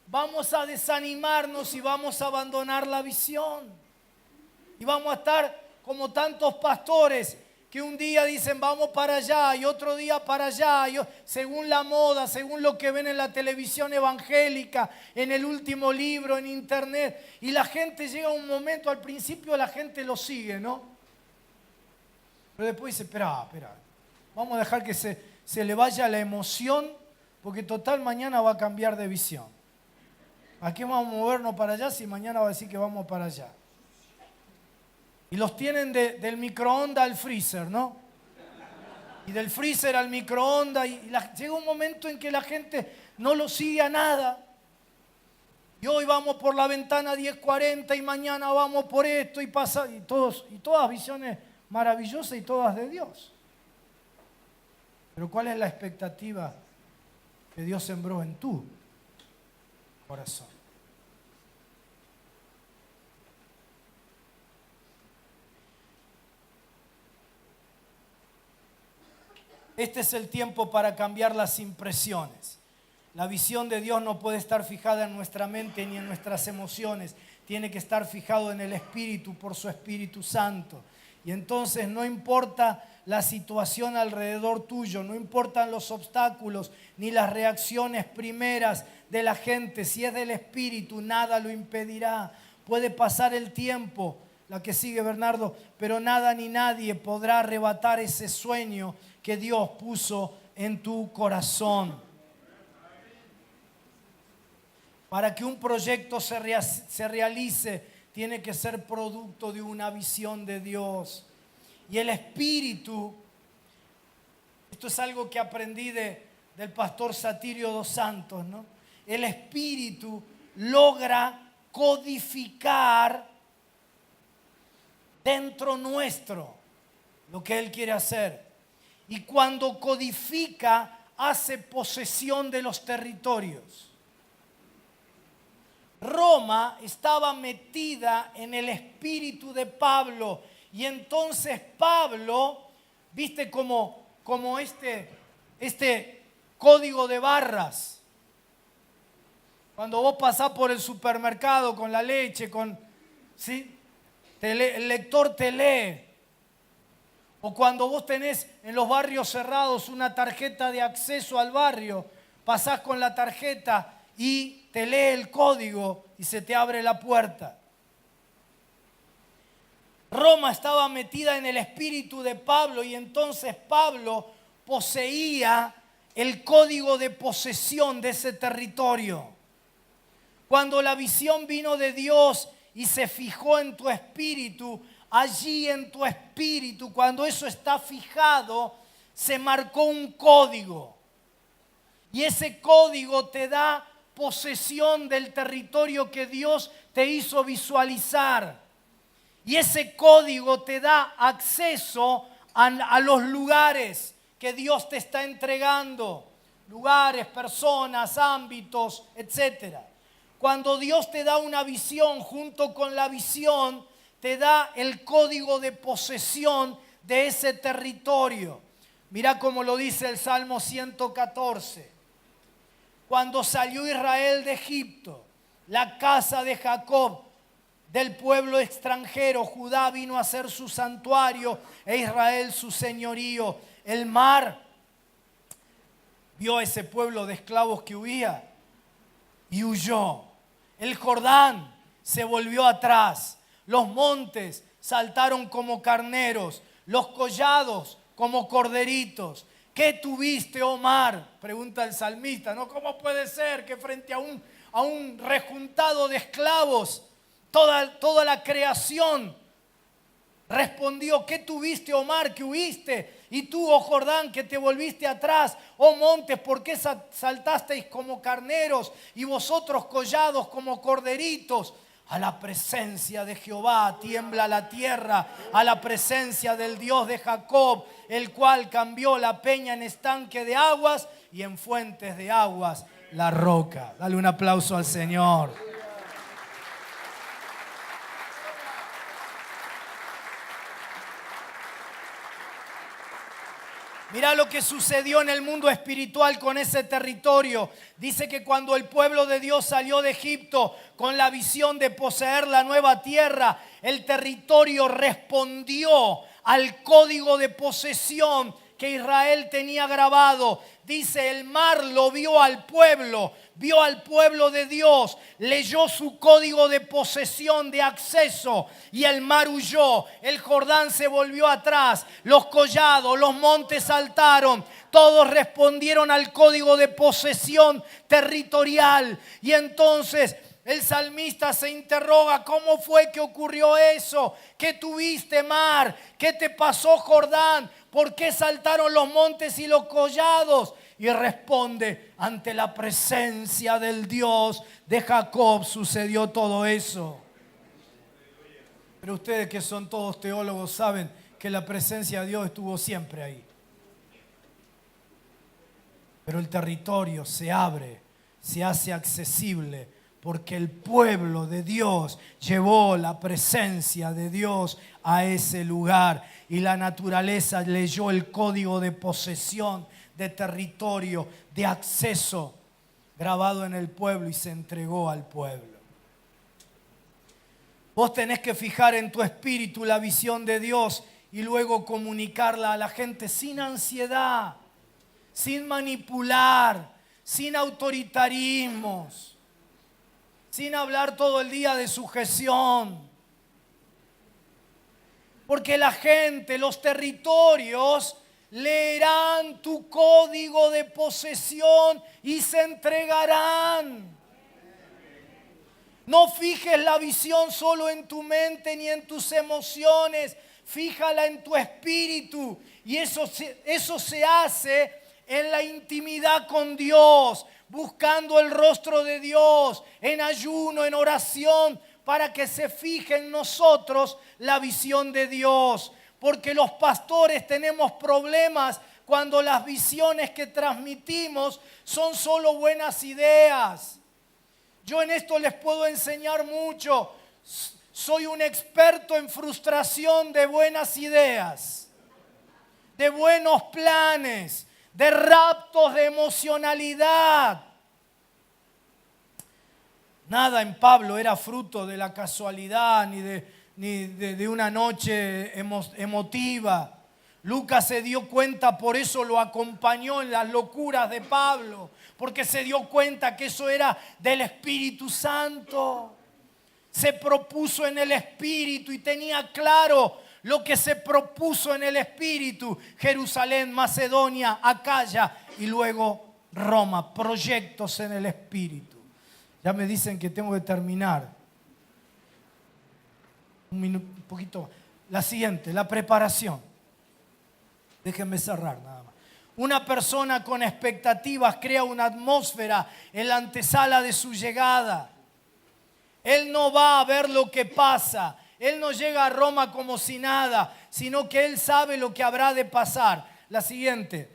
vamos a desanimarnos y vamos a abandonar la visión. Y vamos a estar como tantos pastores que un día dicen vamos para allá y otro día para allá, según la moda, según lo que ven en la televisión evangélica, en el último libro, en internet. Y la gente llega a un momento, al principio la gente lo sigue, ¿no? Pero después dice, espera, vamos a dejar que se le vaya la emoción, porque total mañana va a cambiar de visión. ¿A qué vamos a movernos para allá si mañana va a decir que vamos para allá? Y los tienen del microondas al freezer, ¿no? Y del freezer al microondas. Llega un momento en que la gente no lo sigue a nada. Y hoy vamos por la ventana 1040 y mañana vamos por esto y pasa. Y todas visiones maravillosas y todas de Dios. Pero ¿cuál es la expectativa que Dios sembró en tu corazón? Este es el tiempo para cambiar las impresiones. La visión de Dios no puede estar fijada en nuestra mente ni en nuestras emociones. Tiene que estar fijado en el Espíritu por su Espíritu Santo. Y entonces no importa la situación alrededor tuyo, no importan los obstáculos ni las reacciones primeras de la gente. Si es del Espíritu, nada lo impedirá. Puede pasar el tiempo, la que sigue Bernardo, pero nada ni nadie podrá arrebatar ese sueño que Dios puso en tu corazón. Para que un proyecto se realice, tiene que ser producto de una visión de Dios. Y el Espíritu, esto es algo que aprendí del pastor Satirio dos Santos, ¿no? El Espíritu logra codificar dentro nuestro lo que Él quiere hacer. Y cuando codifica, hace posesión de los territorios. Roma estaba metida en el espíritu de Pablo, y entonces Pablo, viste como este código de barras. Cuando vos pasás por el supermercado con la leche, ¿sí? El lector te lee. O cuando vos tenés en los barrios cerrados una tarjeta de acceso al barrio, pasás con la tarjeta y te lee el código y se te abre la puerta. Roma estaba metida en el espíritu de Pablo, y entonces Pablo poseía el código de posesión de ese territorio. Cuando la visión vino de Dios y se fijó en tu espíritu, allí en tu espíritu, cuando eso está fijado, se marcó un código. Y ese código te da posesión del territorio que Dios te hizo visualizar. Y ese código te da acceso a los lugares que Dios te está entregando. Lugares, personas, ámbitos, etc. Cuando Dios te da una visión, junto con la visión, te da el código de posesión de ese territorio. Mira cómo lo dice el Salmo 114. Cuando salió Israel de Egipto, la casa de Jacob, del pueblo extranjero, Judá vino a ser su santuario e Israel su señorío. El mar vio a ese pueblo de esclavos que huía y huyó. El Jordán se volvió atrás. Los montes saltaron como carneros, los collados como corderitos. ¿Qué tuviste, oh mar?, pregunta el salmista, ¿no? ¿Cómo puede ser que frente a un rejuntado de esclavos, toda la creación respondió? ¿Qué tuviste, oh mar, que huiste? Y tú, oh Jordán, que te volviste atrás. Oh montes, ¿por qué saltasteis como carneros y vosotros collados como corderitos? A la presencia de Jehová tiembla la tierra, a la presencia del Dios de Jacob, el cual cambió la peña en estanque de aguas y en fuentes de aguas la roca. Dale un aplauso al Señor. Mira lo que sucedió en el mundo espiritual con ese territorio. Dice que cuando el pueblo de Dios salió de Egipto con la visión de poseer la nueva tierra, el territorio respondió al código de posesión que Israel tenía grabado. Dice, el mar lo vio al pueblo de Dios, leyó su código de posesión, de acceso, y el mar huyó, el Jordán se volvió atrás, los collados, los montes saltaron, todos respondieron al código de posesión territorial. Y entonces el salmista se interroga, ¿cómo fue que ocurrió eso? ¿Qué tuviste, mar? ¿Qué te pasó, Jordán? ¿Por qué saltaron los montes y los collados? Y responde, ante la presencia del Dios de Jacob sucedió todo eso. Pero ustedes, que son todos teólogos, saben que la presencia de Dios estuvo siempre ahí. Pero el territorio se abre, se hace accesible, porque el pueblo de Dios llevó la presencia de Dios a ese lugar. Y la naturaleza leyó el código de posesión, de territorio, de acceso, grabado en el pueblo, y se entregó al pueblo. Vos tenés que fijar en tu espíritu la visión de Dios y luego comunicarla a la gente sin ansiedad, sin manipular, sin autoritarismos, sin hablar todo el día de sujeción. Porque la gente, los territorios, leerán tu código de posesión y se entregarán. No fijes la visión solo en tu mente ni en tus emociones. Fíjala en tu espíritu. Y eso se hace en la intimidad con Dios, buscando el rostro de Dios, en ayuno, en oración, para que se fije en nosotros la visión de Dios. Porque los pastores tenemos problemas cuando las visiones que transmitimos son solo buenas ideas. Yo en esto les puedo enseñar mucho. Soy un experto en frustración de buenas ideas, de buenos planes, de raptos de emocionalidad. Nada en Pablo era fruto de la casualidad ni de una noche emotiva. Lucas se dio cuenta, por eso lo acompañó en las locuras de Pablo, porque se dio cuenta que eso era del Espíritu Santo. Se propuso en el Espíritu y tenía claro lo que se propuso en el Espíritu: Jerusalén, Macedonia, Acaya y luego Roma. Proyectos en el Espíritu. Ya me dicen que tengo que terminar. Un poquito. La siguiente, la preparación. Déjenme cerrar nada más. Una persona con expectativas crea una atmósfera en la antesala de su llegada. Él no va a ver lo que pasa. Él no llega a Roma como si nada, sino que él sabe lo que habrá de pasar. La siguiente.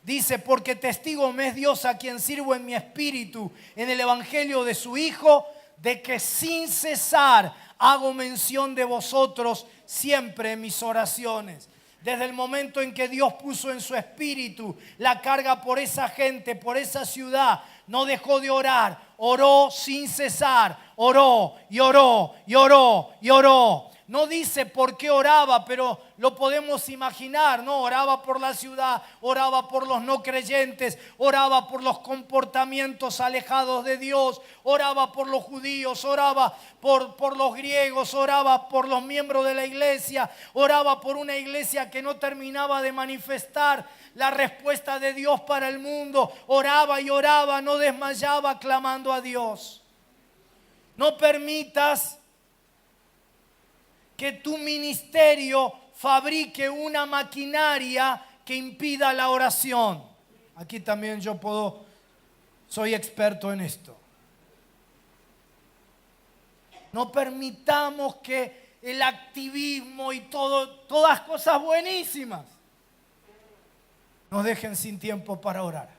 Dice, porque testigo me es Dios a quien sirvo en mi espíritu, en el evangelio de su Hijo, de que sin cesar hago mención de vosotros siempre en mis oraciones. Desde el momento en que Dios puso en su espíritu la carga por esa gente, por esa ciudad, no dejó de orar. Oró sin cesar. Oró y oró y oró y oró. No dice por qué oraba, pero lo podemos imaginar, ¿no? Oraba por la ciudad, oraba por los no creyentes, oraba por los comportamientos alejados de Dios, oraba por los judíos, oraba por los griegos, oraba por los miembros de la iglesia, oraba por una iglesia que no terminaba de manifestar la respuesta de Dios para el mundo. Oraba y oraba, no desmayaba clamando a Dios. No permitas que tu ministerio fabrique una maquinaria que impida la oración. Aquí también soy experto en esto. No permitamos que el activismo y todas cosas buenísimas nos dejen sin tiempo para orar.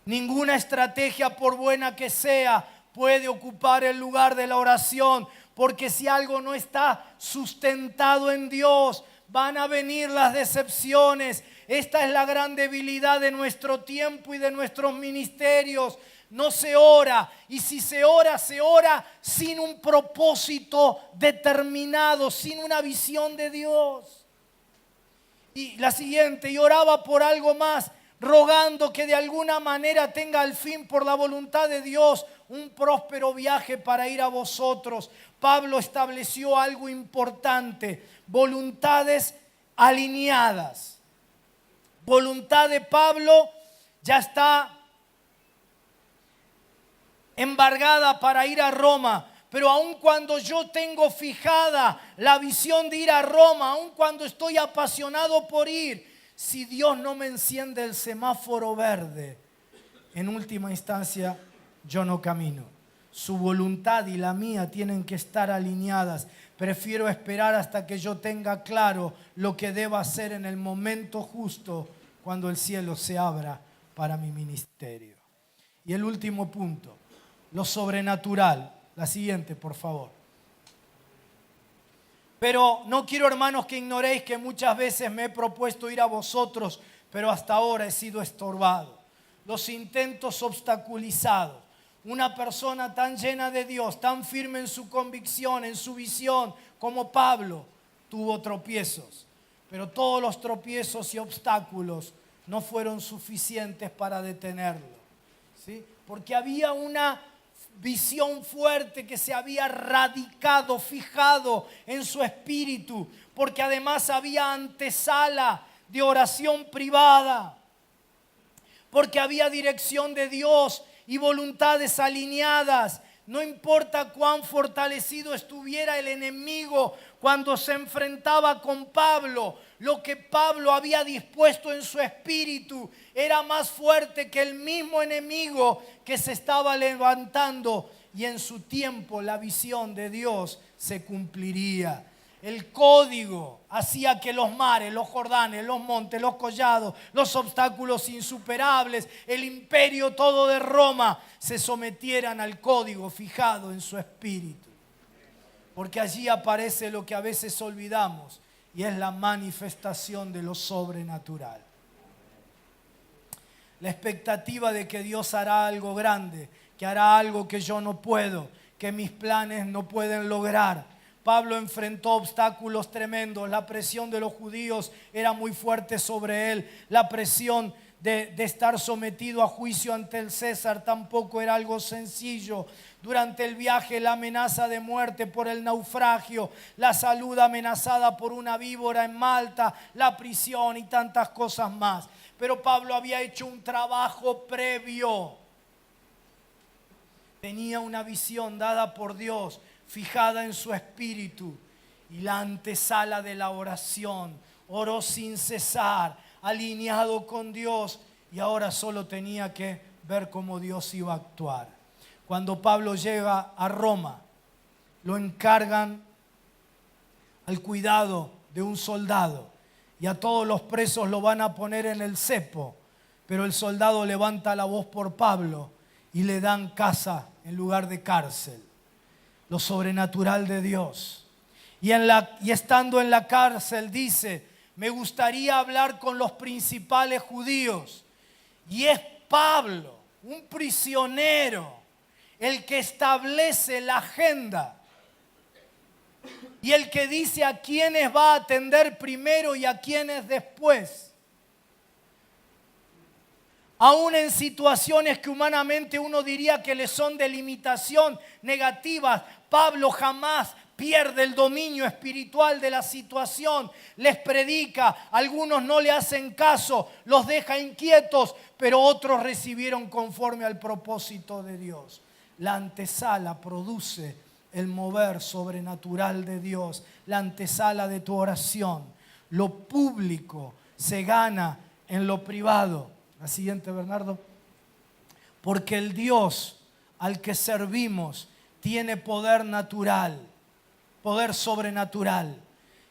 Ninguna estrategia, por buena que sea, puede ocupar el lugar de la oración. Porque si algo no está sustentado en Dios, van a venir las decepciones. Esta es la gran debilidad de nuestro tiempo y de nuestros ministerios. No se ora, y si se ora sin un propósito determinado, sin una visión de Dios. Y la siguiente, y oraba por algo más, rogando que de alguna manera tenga al fin, por la voluntad de Dios, un próspero viaje para ir a vosotros. Pablo estableció algo importante: voluntades alineadas. Voluntad de Pablo ya está embargada para ir a Roma. Pero aun cuando yo tengo fijada la visión de ir a Roma, aun cuando estoy apasionado por ir, si Dios no me enciende el semáforo verde, en última instancia yo no camino. Su voluntad y la mía tienen que estar alineadas. Prefiero esperar hasta que yo tenga claro lo que deba hacer en el momento justo, cuando el cielo se abra para mi ministerio. Y el último punto, lo sobrenatural. La siguiente, por favor. Pero no quiero, hermanos, que ignoréis que muchas veces me he propuesto ir a vosotros, pero hasta ahora he sido estorbado. Los intentos obstaculizados. Una persona tan llena de Dios, tan firme en su convicción, en su visión, como Pablo, tuvo tropiezos. Pero todos los tropiezos y obstáculos no fueron suficientes para detenerlo, ¿sí? Porque había una visión fuerte que se había radicado, fijado en su espíritu, porque además había antesala de oración privada, porque había dirección de Dios y voluntades alineadas. No importa cuán fortalecido estuviera el enemigo cuando se enfrentaba con Pablo, lo que Pablo había dispuesto en su espíritu era más fuerte que el mismo enemigo que se estaba levantando, y en su tiempo la visión de Dios se cumpliría. El código hacía que los mares, los Jordanes, los montes, los collados, los obstáculos insuperables, el imperio todo de Roma se sometieran al código fijado en su espíritu. Porque allí aparece lo que a veces olvidamos, y es la manifestación de lo sobrenatural. La expectativa de que Dios hará algo grande, que hará algo que yo no puedo, que mis planes no pueden lograr. Pablo enfrentó obstáculos tremendos. La presión de los judíos era muy fuerte sobre él. La presión de estar sometido a juicio ante el César tampoco era algo sencillo. Durante el viaje, la amenaza de muerte por el naufragio, la salud amenazada por una víbora en Malta, la prisión y tantas cosas más. Pero Pablo había hecho un trabajo previo. Tenía una visión dada por Dios, fijada en su espíritu, y la antesala de la oración. Oró sin cesar, alineado con Dios, y ahora solo tenía que ver cómo Dios iba a actuar. Cuando Pablo llega a Roma, lo encargan al cuidado de un soldado, y a todos los presos lo van a poner en el cepo, pero el soldado levanta la voz por Pablo y le dan casa en lugar de cárcel. Lo sobrenatural de Dios. Y estando en la cárcel dice: me gustaría hablar con los principales judíos. Y es Pablo, un prisionero, el que establece la agenda y el que dice a quiénes va a atender primero y a quiénes después. Aún en situaciones que humanamente uno diría que le son de limitación negativas, Pablo jamás pierde el dominio espiritual de la situación. Les predica, algunos no le hacen caso, los deja inquietos, pero otros recibieron conforme al propósito de Dios. La antesala produce el mover sobrenatural de Dios, la antesala de tu oración. Lo público se gana en lo privado. La siguiente, Bernardo. Porque el Dios al que servimos tiene poder natural, poder sobrenatural.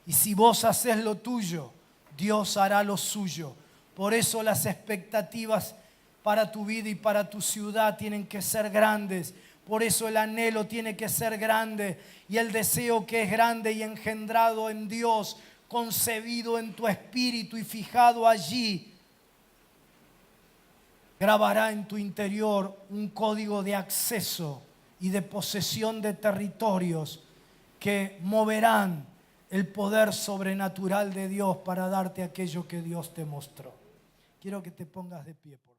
Y si vos haces lo tuyo, Dios hará lo suyo. Por eso las expectativas para tu vida y para tu ciudad tienen que ser grandes. Por eso el anhelo tiene que ser grande. Y el deseo que es grande y engendrado en Dios, concebido en tu espíritu y fijado allí, grabará en tu interior un código de acceso y de posesión de territorios que moverán el poder sobrenatural de Dios para darte aquello que Dios te mostró. Quiero que te pongas de pie, por favor.